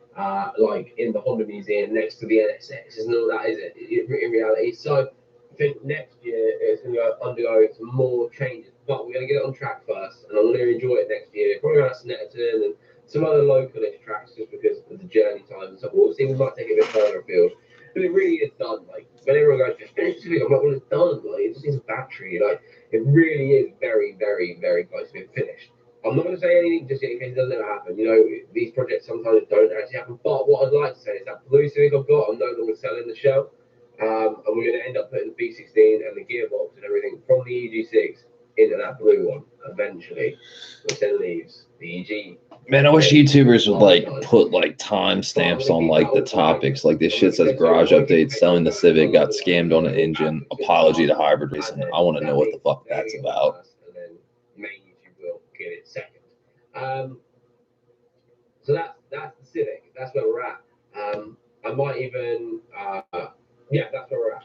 like in the Honda Museum next to the NSX. It's not that, is it? In reality. So I think next year it's going to undergo some more changes, but we're going to get it on track first, and I'm going to enjoy it next year. Probably around Snetterton and some other localish tracks just because of the journey time. So we'll see. We might take it a bit further afield. But it really is done. Like when everyone goes, just finish the thing, I'm like, well, it's done. Like it just needs a battery. Like it really is very, very, very close to being finished. I'm not going to say anything just yet in case it doesn't ever happen. You know, these projects sometimes don't actually happen. But what I'd like to say is that blue Civic I've got, I'm no longer selling the shell. And we're going to end up putting the B16 and the gearbox and everything from the EG6 into that blue one eventually, which then leaves the EG. Man, I wish YouTubers would like put like timestamps on like the topics. Like this shit says garage update, selling the Civic, got scammed on an engine, apology to hybrid racing. I want to know what the fuck that's about. And then main YouTube will get it second. So that's the Civic. That's where we're at. I might even that's where we're at.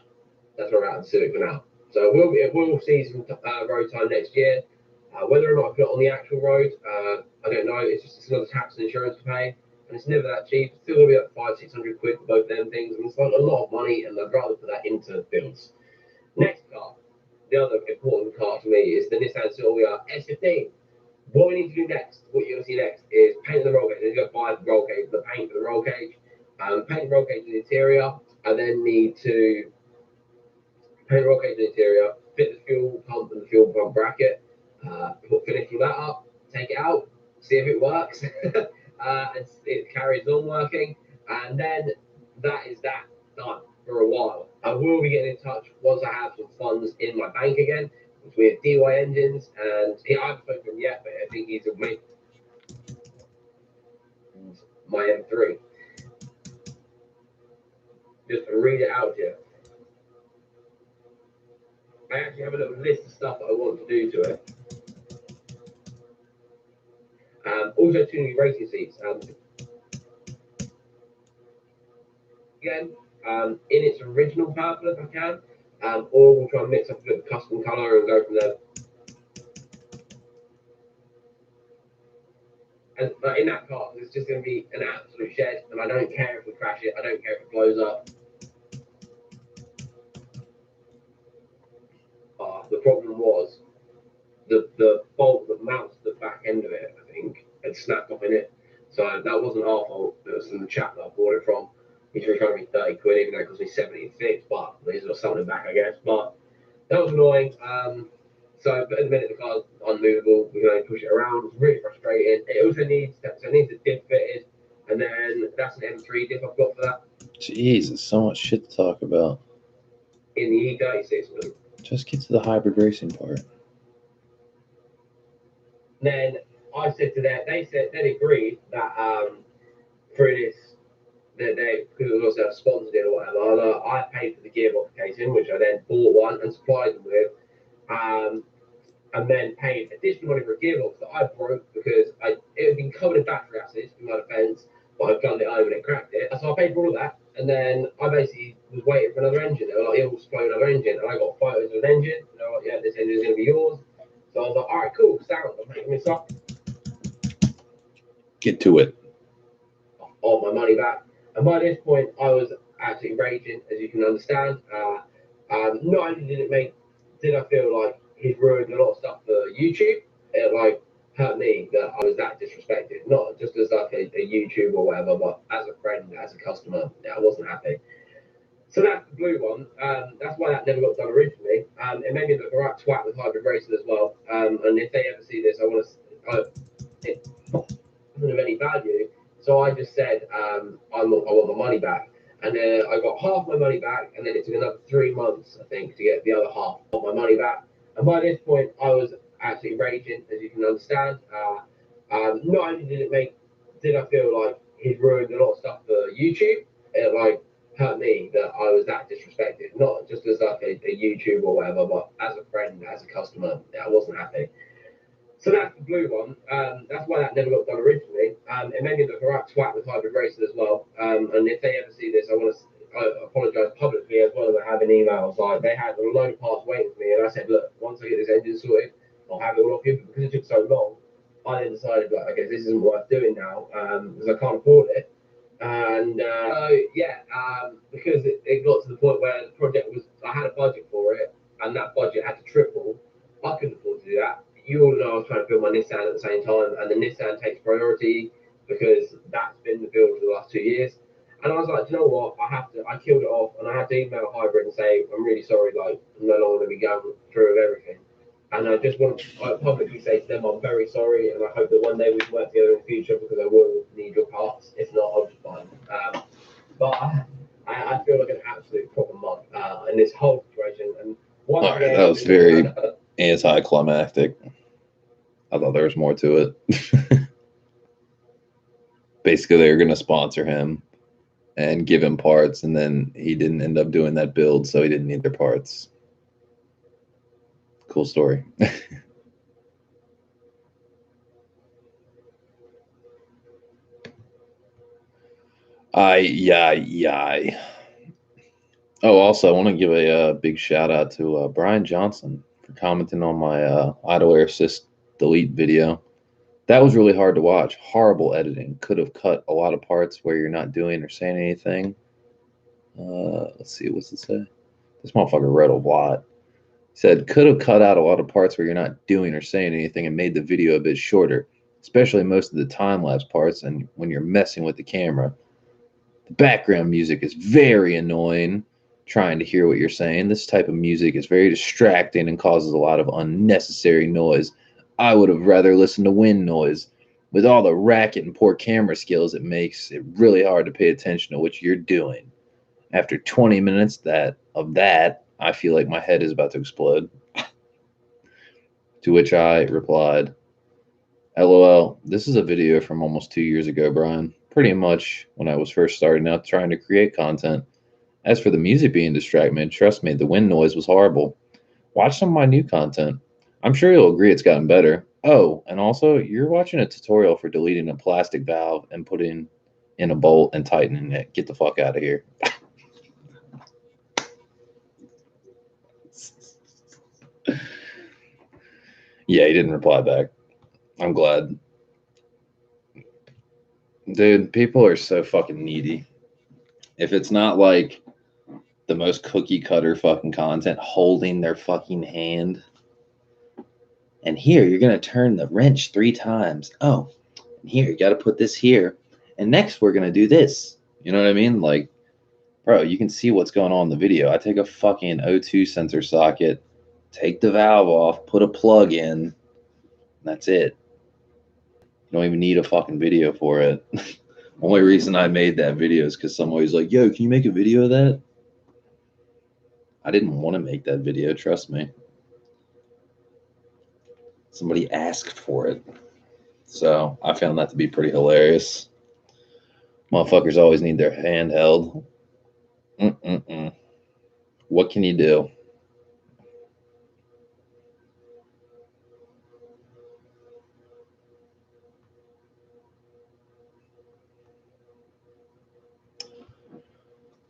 That's where we're at in the Civic for now. So we'll see some road time next year. Whether or not I put it on the actual road, I don't know. It's another tax and insurance to pay, and it's never that cheap. It's still gonna be like 500-600 quid for both them things, and it's like a lot of money, and I'd rather put that into builds. Next car, the other important car to me is the Nissan Silvia S15. What we need to do next, what you're gonna see next, is paint the roll cage. You're gonna buy the roll cage, the paint for the roll cage, paint the roll cage in the interior. I then need to paint the roll cage in the interior, fit the fuel pump and the fuel pump bracket. Finish all that up, take it out, see if it works, and it carries on working, and then that is that done for a while. I will be getting in touch once I have some funds in my bank again with DY Engines, and I haven't spoken to him yet, but I think he's with me. My M3. Just to read it out to you. I actually have a little list of stuff that I want to do to it. Also, 2 new racing seats. Again, in its original purple if I can, or we'll try and mix up a bit of custom colour and go from there. But in that car, it's just going to be an absolute shed, and I don't care if we crash it. I don't care if it blows up. The problem was the bolt that mounts the back end of it, I think, had snapped off in it. So that wasn't our fault. It was from the chap that I bought it from. He's trying to me 30 quid, even though it cost me 70 to fix, but he's got something back, I guess. But that was annoying. But at the minute the car's unmovable, we're going to push it around. It's really frustrating. It also needs a diff fitted, and then that's an M3 diff I've got for that. Jesus, so much shit to talk about. In the E36. Just get to the hybrid racing part. Then I said to them, they agreed that through this, that they, because it was also a sponsor deal or whatever, I paid for the gearbox casing, which I then bought one and supplied them with, and then paid additional money for a gearbox that I broke because it had been covered in battery acid in my defence, but I gunned it over and it cracked it. So I paid for all of that, and then I basically was waiting for another engine. They were like, "You'll supply another engine," and I got photos of an engine. And they were like, "Yeah, this engine is going to be yours." So I was like, "All right, cool, sound. I'm making this up." Get to it. All my money back, and by this point, I was absolutely raging, as you can understand. Not only did I feel like he'd ruined a lot of stuff for YouTube, it like hurt me that I was that disrespected, not just as like a YouTube or whatever, but as a friend, as a customer, I wasn't happy. So that's the blue one. That's why that never got done originally. It made me look a right twat with hybrid racing as well. And if they ever see this, it doesn't have any value. So I just said, I want my money back. And then I got half my money back, and then it took another 3 months, I think, to get the other half of my money back. And by this point, I was absolutely raging, as you can understand. Not only did I feel like he'd ruined a lot of stuff for YouTube, it like hurt me that I was that disrespected. Not just as like a YouTube or whatever, but as a friend, as a customer, I wasn't happy. So that's the blue one. That's why that never got done originally. It made me look a right twat with Hybrid Racing as well. And if they ever see this, I apologise publicly as well as I have in emails. Like they had a load of parts waiting for me, and I said, look, once I get this engine sorted, I'll have it all off you. But because it took so long, I then decided like, okay, this isn't worth doing now because I can't afford it. And because it got to the point where the project was, I had a budget for it, and that budget had to triple. I couldn't afford to do that. You all know I was trying to build my Nissan at the same time, and the Nissan takes priority because that's been the build for the last 2 years. And I was like, you know what? I killed it off, and I had to email Hybrid and say, I'm really sorry, like, I'm no longer going to be going through with everything. And I just want to publicly say to them, I'm very sorry, and I hope that one day we can work together in the future because I will need your parts. If not, I'll just buy them. But I feel like an absolute proper mug in this whole situation. And once All right, again, that was very anticlimactic. I thought there was more to it. Basically, they were going to sponsor him and give him parts, and then he didn't end up doing that build, so he didn't need their parts. Cool story. Oh, also, I want to give a big shout out to Brian Johnson for commenting on my idle air assist delete video. That was really hard to watch. Horrible editing. Could have cut a lot of parts where you're not doing or saying anything. Let's see, what's it say? This motherfucker read a lot. He said, could have cut out a lot of parts where you're not doing or saying anything and made the video a bit shorter, especially most of the time-lapse parts and when you're messing with the camera. The background music is very annoying, trying to hear what you're saying. This type of music is very distracting and causes a lot of unnecessary noise. I would have rather listened to wind noise. With all the racket and poor camera skills, it makes it really hard to pay attention to what you're doing. After 20 minutes of that, I feel like my head is about to explode. To which I replied, LOL, this is a video from almost 2 years ago, Brian. Pretty much when I was first starting out trying to create content. As for the music being distracting, trust me, the wind noise was horrible. Watch some of my new content. I'm sure you'll agree it's gotten better. Oh, and also, you're watching a tutorial for deleting a plastic valve and putting in a bolt and tightening it. Get the fuck out of here. Yeah, he didn't reply back. I'm glad. Dude, people are so fucking needy. If it's not like the most cookie cutter fucking content, holding their fucking hand. And here, you're going to turn the wrench 3 times. Oh, and here, you got to put this here. And next, we're going to do this. You know what I mean? Like, bro, you can see what's going on in the video. I take a fucking O2 sensor socket, take the valve off, put a plug in, and that's it. You don't even need a fucking video for it. Only reason I made that video is because somebody's like, yo, can you make a video of that? I didn't want to make that video, trust me. Somebody asked for it. So I found that to be pretty hilarious. Motherfuckers always need their hand held. What can you do?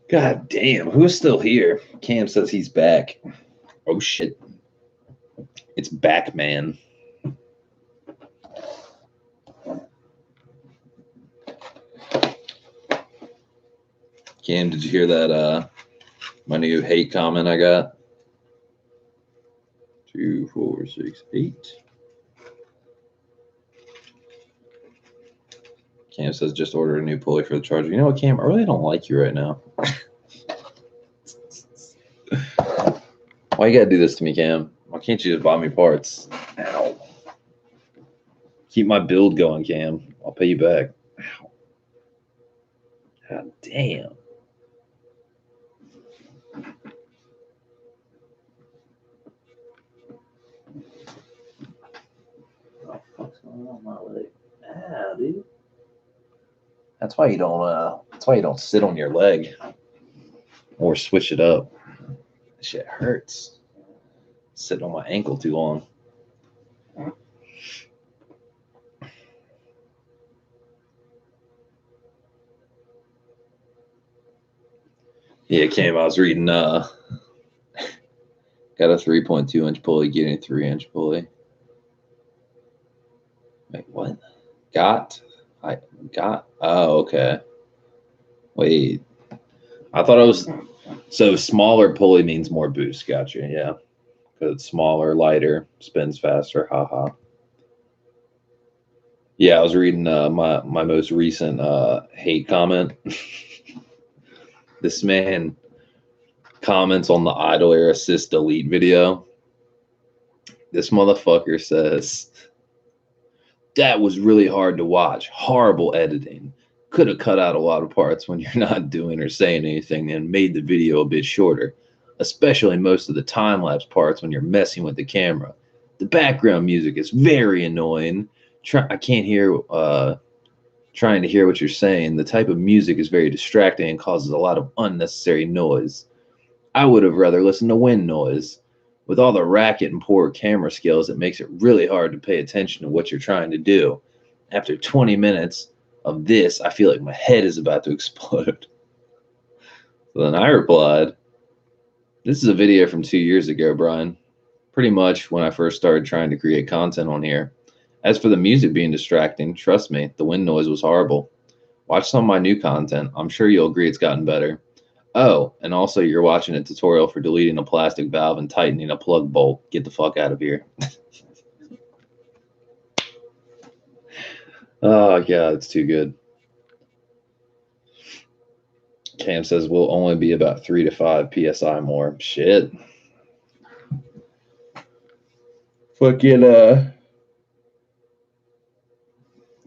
God damn, who's still here? Cam says he's back. Oh shit. It's Backman. Cam, did you hear that my new hate comment I got? 2, 4, 6, 8. Cam says just order a new pulley for the Charger. You know what, Cam? I really don't like you right now. Why you gotta do this to me, Cam? Why can't you just buy me parts? Ow. Keep my build going, Cam. I'll pay you back. Ow. God damn. What the fuck's going on my leg? Ah, dude. That's why you don't sit on your leg or switch it up. That shit hurts. Sitting on my ankle too long. Yeah, Cam, I was reading got a 3.2 inch pulley, getting a 3-inch pulley. Wait, what? Oh, okay. Wait. I thought it was so smaller pulley means more boost. Gotcha, yeah. Because it's smaller, lighter, spins faster. Haha. Yeah, I was reading my most recent hate comment. This man comments on the idle air assist delete video. This motherfucker says, that was really hard to watch. Horrible editing. Could have cut out a lot of parts when you're not doing or saying anything and made the video a bit shorter, especially most of the time-lapse parts when you're messing with the camera. The background music is very annoying. I can't hear, trying to hear what you're saying. The type of music is very distracting and causes a lot of unnecessary noise. I would have rather listened to wind noise. With all the racket and poor camera skills, it makes it really hard to pay attention to what you're trying to do. After 20 minutes of this, I feel like my head is about to explode. So then I replied, this is a video from 2 years ago, Brian. Pretty much when I first started trying to create content on here. As for the music being distracting, trust me, the wind noise was horrible. Watch some of my new content. I'm sure you'll agree it's gotten better. Oh, and also you're watching a tutorial for deleting a plastic valve and tightening a plug bolt. Get the fuck out of here. Oh, God, it's too good. Cam says we'll only be about 3 to 5 PSI more. Shit. Fucking,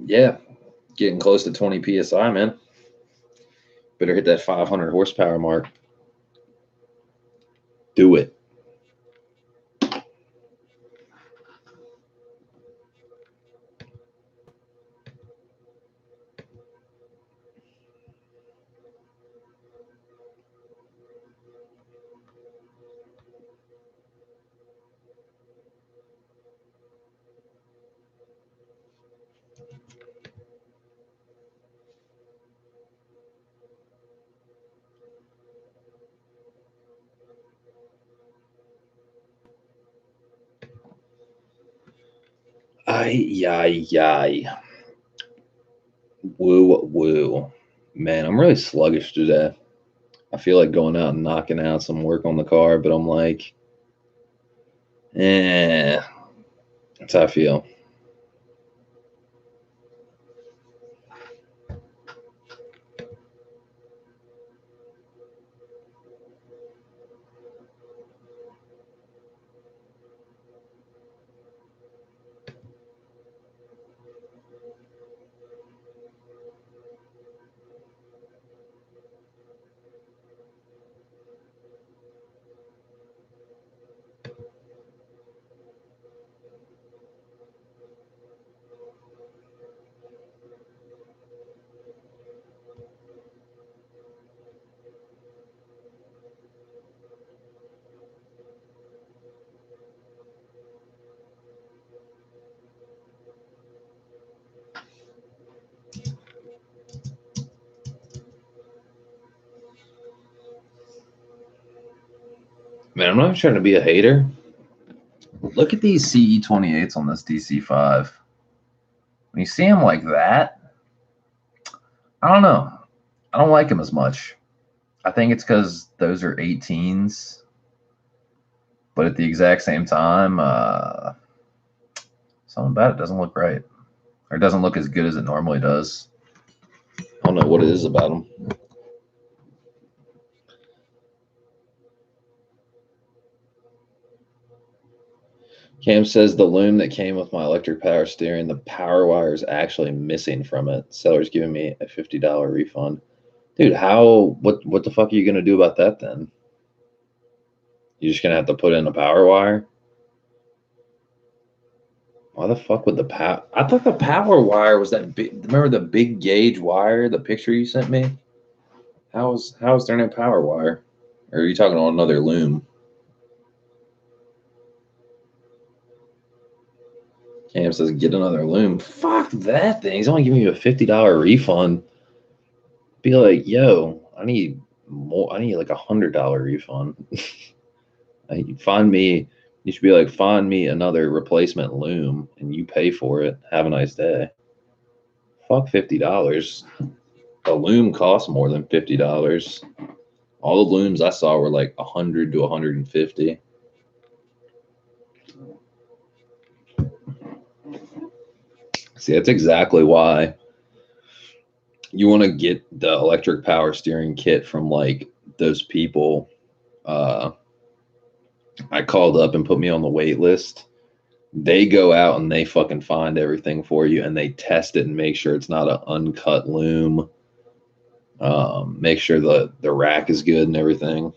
yeah. Getting close to 20 PSI, man. Better hit that 500 horsepower mark. Do it. Ay. Woo. Man, I'm really sluggish today. I feel like going out and knocking out some work on the car, but I'm like, that's how I feel. Man, I'm not trying to be a hater. Look at these CE28s on this DC5. When you see them like that, I don't know. I don't like them as much. I think it's because those are 18s. But at the exact same time, something about it doesn't look right. Or it doesn't look as good as it normally does. I don't know what it is about them. Cam says the loom that came with my electric power steering, the power wire is actually missing from it. Seller's giving me a $50 refund. Dude, what the fuck are you going to do about that then? You're just going to have to put in a power wire? Why the fuck would the power? I thought the power wire was that big. Remember the big gauge wire? The picture you sent me. How's there no power wire? Or are you talking on another loom? Cam says get another loom. Fuck that thing. He's only giving you a $50 refund. Be like, yo, I need more. I need like $100 refund. Find me. You should be like, find me another replacement loom, and you pay for it. Have a nice day. Fuck $50. A loom costs more than $50. All the looms I saw were like 100 to 150. See, that's exactly why you want to get the electric power steering kit from like those people. I called up and put me on the wait list. They go out and they fucking find everything for you, and they test it and make sure it's not an uncut loom. Make sure the rack is good and everything.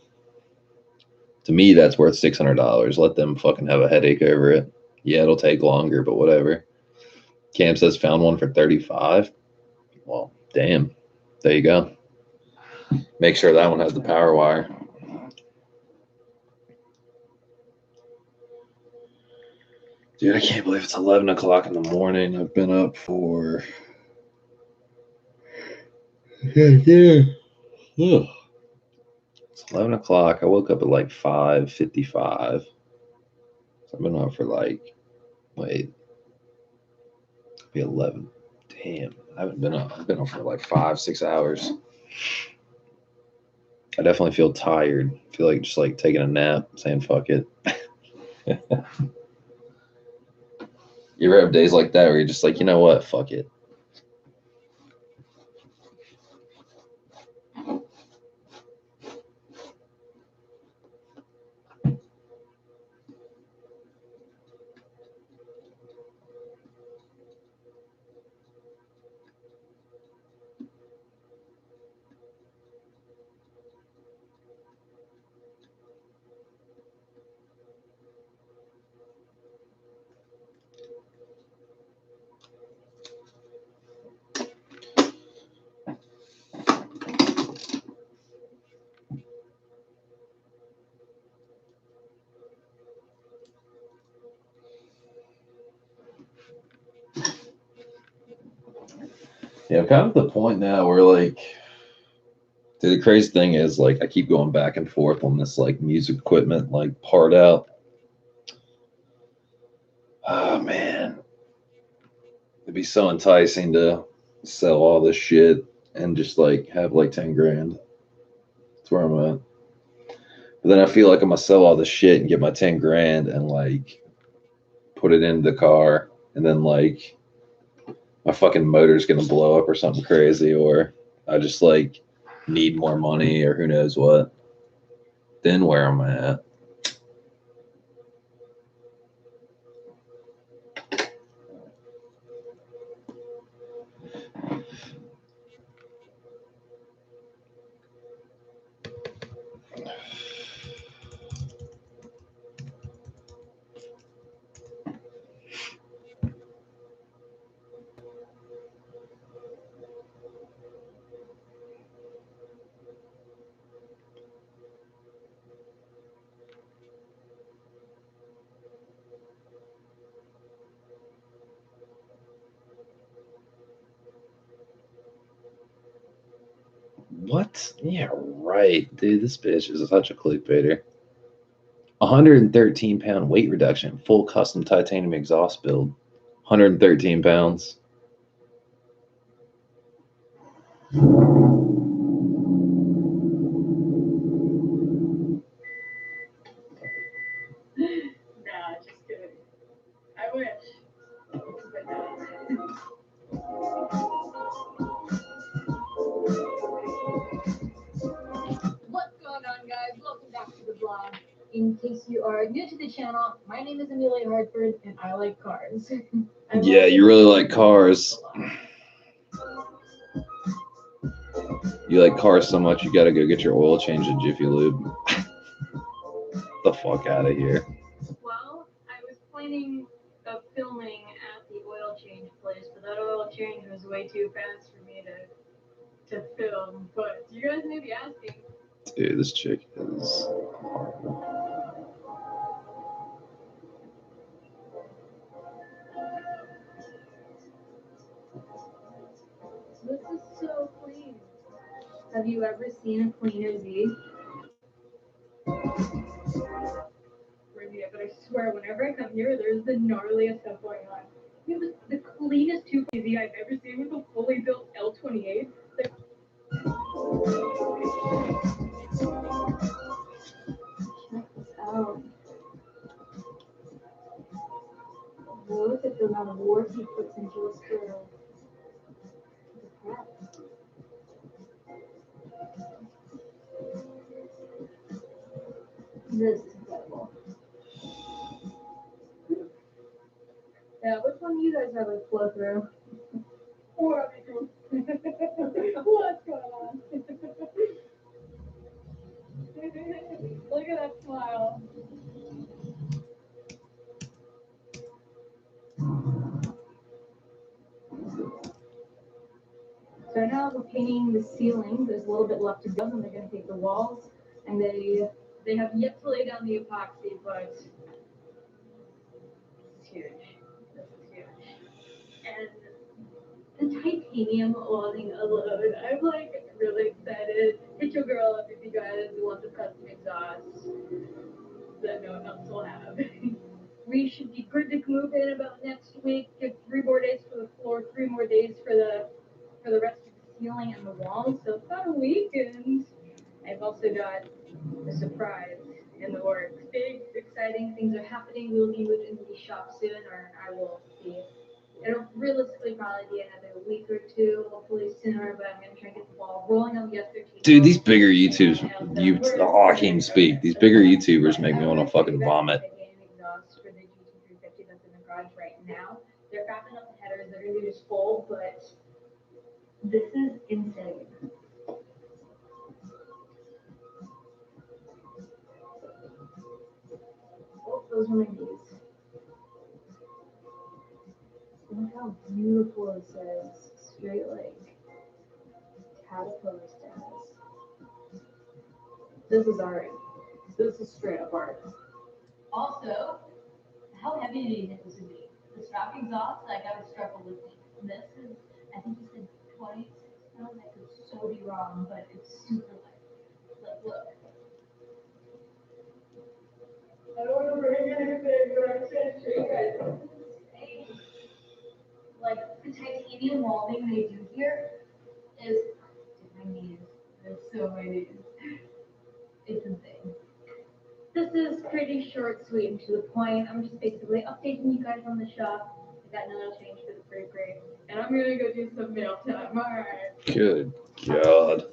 To me, that's worth $600. Let them fucking have a headache over it. Yeah, it'll take longer, but whatever. Cam says found one for $35. Well, damn. There you go. Make sure that one has the power wire. Dude, I can't believe it's 11 o'clock in the morning. I've been up for... Yeah. Ugh. It's 11 o'clock. I woke up at like 5:55. So I've been up for like... Wait. It'll be 11. Damn. I haven't been up. I've been up for like 5-6 hours. I definitely feel tired. I feel like just like taking a nap, saying fuck it. You ever have days like that where you're just like, you know what? Fuck it. Yeah, I'm kind of at the point now where like, dude, the crazy thing is like I keep going back and forth on this like music equipment like part out. Oh man, it'd be so enticing to sell all this shit and just like have like 10 grand. That's where I'm at. But then I feel like I'm gonna sell all this shit and get my 10 grand and like put it into the car, and then like my fucking motor's gonna blow up or something crazy, or I just like need more money or who knows what. Then where am I at? What? Yeah, right, dude. This bitch is such a clickbaiter. 113-pound weight reduction, full custom titanium exhaust build. 113 pounds. Nah, just kidding. I wish. But no. What's going on, guys? Welcome back to the vlog. In case you are new to the channel, my name is Amelia Hartford, and I like cars. Yeah, you really like cars. You like cars so much, you gotta go get your oil changed at Jiffy Lube. The fuck out of here. Well, I was planning of filming change was way too fast for me to film, but you guys may be asking. Dude, this chick is horrible. This is so clean. Have you ever seen a cleaner Z? But I swear, whenever I come here, there's the gnarliest stuff going on. We have the cleanest 250Z I've ever seen with a fully built L28. Check this out. Look at the amount of work he puts into this girl. This is incredible. Yeah, which one do you guys have a flow through? What's going on? Look at that smile. So now we're painting the ceiling. There's a little bit left to go, and they're going to paint the walls. And they have yet to lay down the epoxy, but this is huge. This is huge. And the titanium welding alone, I'm like really excited. Hit your girl up if you guys want the custom exhaust that no one else will have. We should be good to move in about next week. Give 3 more days for the floor, 3 more days for the rest of the ceiling and the walls. So it's about a week, and I've also got a surprise in the works. Big, exciting things are happening. We'll be moving into the shop soon, or I will be. It'll realistically probably be another week or 2, hopefully sooner, but I'm going to try and get the ball rolling on the F13. Dude, these bigger YouTubers, I can't even speak. These bigger YouTubers make me want to fucking vomit. Exhaust for the GT350 that's in the garage right now. They're wrapping up the headers. They're going to be just full, but this is insane. Oh, those are my knees. Look how beautiful this is. Straight like caterpillar status. This is art. This is straight up art. Also, how heavy do you think this would be? The stock exhaust, I gotta struggle with it. This is, I think you said 26 pounds. I could so be wrong, but it's super light. Like, look. I don't want to bring anything, but I'm saying to you guys. Like, the titanium welding they do here is, my knees, there's so many. It's insane. This is pretty short, sweet, and to the point. I'm just basically updating you guys on the shop. I got another change for the freight grade, and I'm gonna go do some mail time. All right. Good God.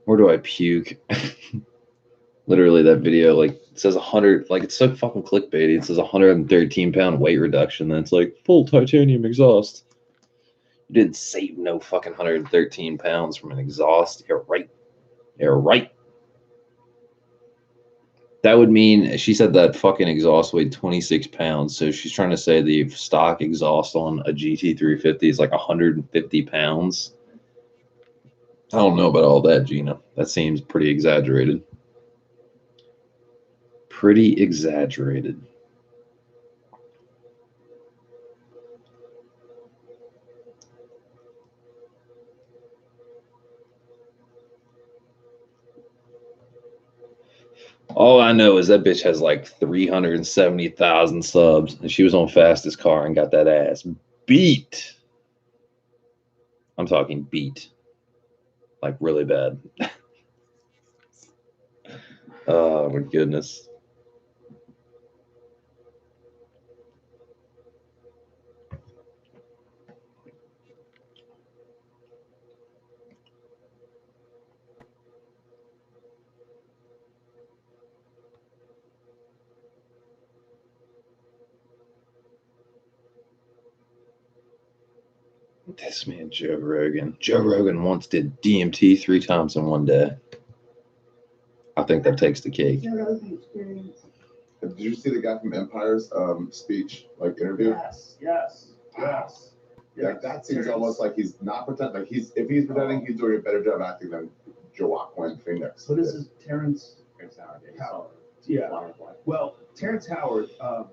Where do I puke? Literally, that video, like, it says 100, like, it's so fucking clickbaity. It says 113-pound weight reduction. Then it's like, full titanium exhaust. You didn't save no fucking 113 pounds from an exhaust. You're right. You're right. That would mean, she said that fucking exhaust weighed 26 pounds. So she's trying to say the stock exhaust on a GT350 is like 150 pounds. I don't know about all that, Gina. That seems pretty exaggerated. Pretty exaggerated. All I know is that bitch has like 370,000 subs, and she was on Fastest Car and got that ass beat. I'm talking beat. Like really bad. Oh my goodness. This man, Joe Rogan. Joe Rogan once did DMT 3 times in one day. I think that takes the cake. Joe Rogan experience. Did you see the guy from Empire's speech, like interview? Yes. Like, that seems almost like he's not pretending. Like if he's pretending, he's doing a better job acting than Joaquin Phoenix. What is this, Terrence? Howard. Yeah. Well, Terrence Howard,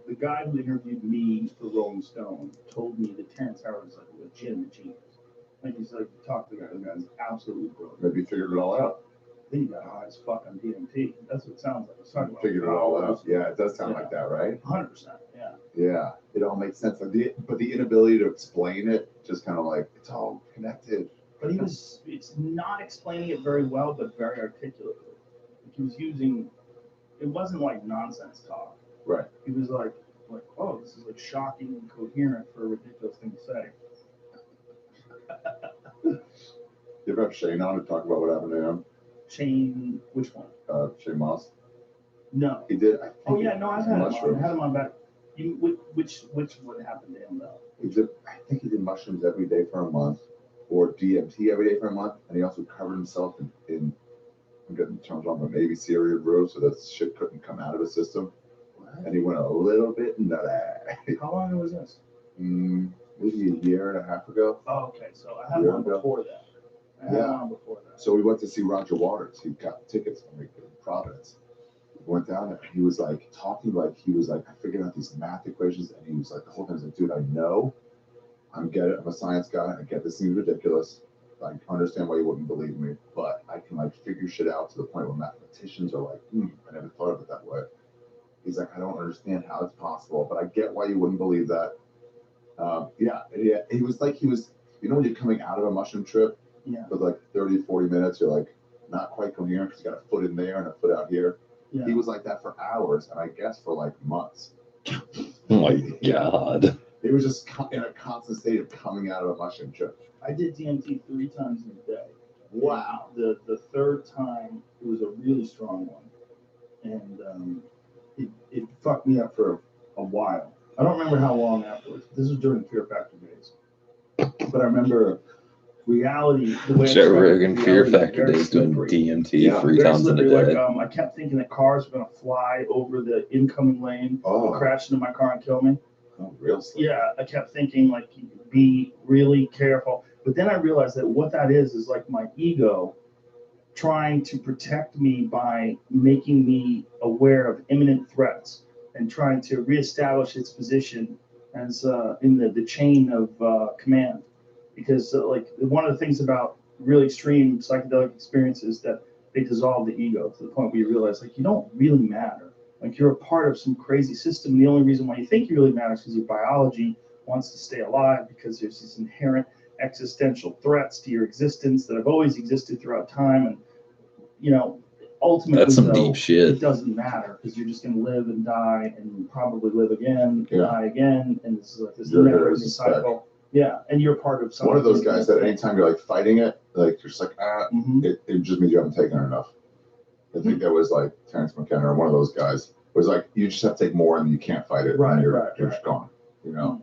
the guy who interviewed me for Rolling Stone, told me that Terrence Howard is like a legitimate genius. Like he's like, talk to the guy. The guy's absolutely brilliant. Maybe he figured it all out. I think he got high as fuck on DMT. That's what it sounds like. It's talking about Figured it all out. Yeah, it does sound like that, right? 100%. Yeah. Yeah, it all makes sense. But the inability to explain it, just kind of like, it's all connected. But it's not explaining it very well, but very articulately. Like he was using, it wasn't like nonsense talk. Right. He was like, oh, this is like shocking and coherent for a ridiculous thing to say. You ever have Shane on to talk about what happened to him? Shane, which one? Shane Moss. No. He did. I think Oh yeah, no, I've had him on. mushrooms. I had him on back. Which what happened to him though? He did. I think he did mushrooms every day for a month, or DMT every day for a month, and he also covered himself in I'm getting terms wrong, but maybe cereal brew, so that shit couldn't come out of his system. And he went a little bit nutty. How long was this? Maybe a year and a half ago. Oh, okay. So I had him on before that. I had him on before that. So we went to see Roger Waters. He got tickets from Providence. We went down there. He was like talking like he was like, I figured out these math equations, and he was like the whole time, he's like, dude, I know, I'm a science guy. I get this seems ridiculous. I understand why you wouldn't believe me, but I can like figure shit out to the point where mathematicians are like, I never thought of it that way. He's like, I don't understand how it's possible, but I get why you wouldn't believe that. Yeah. He was, you know, when you're coming out of a mushroom trip, for like 30, 40 minutes, you're like not quite coherent because you got a foot in there and a foot out here. Yeah. He was like that for hours, and I guess for like months. Oh my God. He was just in a constant state of coming out of a mushroom trip. I did DMT 3 times in a day. Wow. The third time, it was a really strong one. And it fucked me up for a while. I don't remember how long afterwards. This was during Fear Factor days. But I remember reality, the way Joe Rogan Fear Factor days doing DMT 3 times in a day. Like, I kept thinking that cars were going to fly over the incoming lane, crash into my car and kill me. Oh, real stuff. Yeah, I kept thinking, like, be really careful. But then I realized that what that is like my ego trying to protect me by making me aware of imminent threats and trying to reestablish its position as in the chain of command. Because like one of the things about really extreme psychedelic experiences that they dissolve the ego to the point where you realize like you don't really matter. Like you're a part of some crazy system. The only reason why you think you really matter is because your biology wants to stay alive, because there's these inherent existential threats to your existence that have always existed throughout time. And, you know, ultimately, that's some deep shit. It doesn't matter because you're just going to live and die and probably live again, die again. And this is like this never-ending cycle. Yeah, and you're part of something. One of those guys that anytime you're like fighting it, like you're just like, it just means you haven't taken it enough. I think that was like Terrence McKenna or one of those guys. It was like, you just have to take more and you can't fight it. And you're just gone, you know?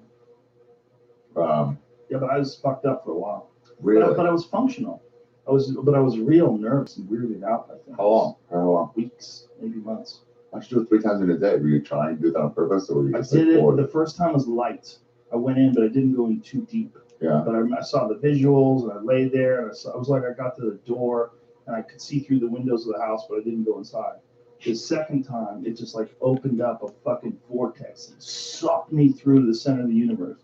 Yeah, but I was fucked up for a while. Really? But I was functional. I was real nervous and weirded out by things. How long? Weeks, maybe months. Why don't you do it 3 times in a day? Were you trying to do that on purpose, or were you just I did like, it. bored? The first time was light. I went in, but I didn't go in too deep. Yeah. But I saw the visuals, and I lay there, and I was like, I got to the door, and I could see through the windows of the house, but I didn't go inside. The second time, it just like opened up a fucking vortex and sucked me through the center of the universe.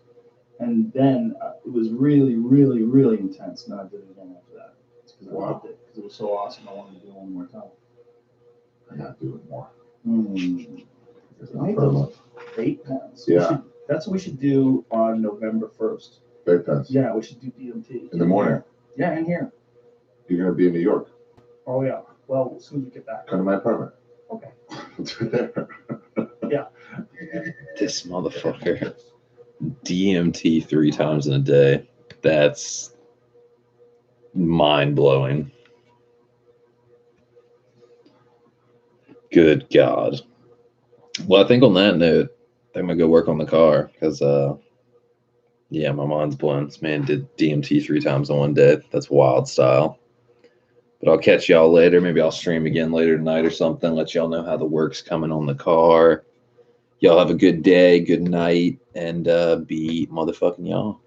And then it was really, really, really intense. And then I did it again after that. It's because I loved it. Because it was so awesome. I wanted to do it one more time. I gotta do it more. Maybe 8 pounds. Yeah. That's what we should do on November 1st. 8 pounds. Yeah, we should do DMT. In the morning. Yeah, in here. You're gonna be in New York. Oh yeah. Well, as soon as we get back. Come to my apartment. Okay. It's right there. Yeah. This motherfucker. DMT 3 times in a day. That's mind blowing. Good God. Well, I think on that note, I'm gonna go work on the car because, yeah, my mind's blown. This man did DMT 3 times in one day. That's wild style. But I'll catch y'all later. Maybe I'll stream again later tonight or something. Let y'all know how the work's coming on the car. Y'all have a good day, good night, and be motherfucking y'all.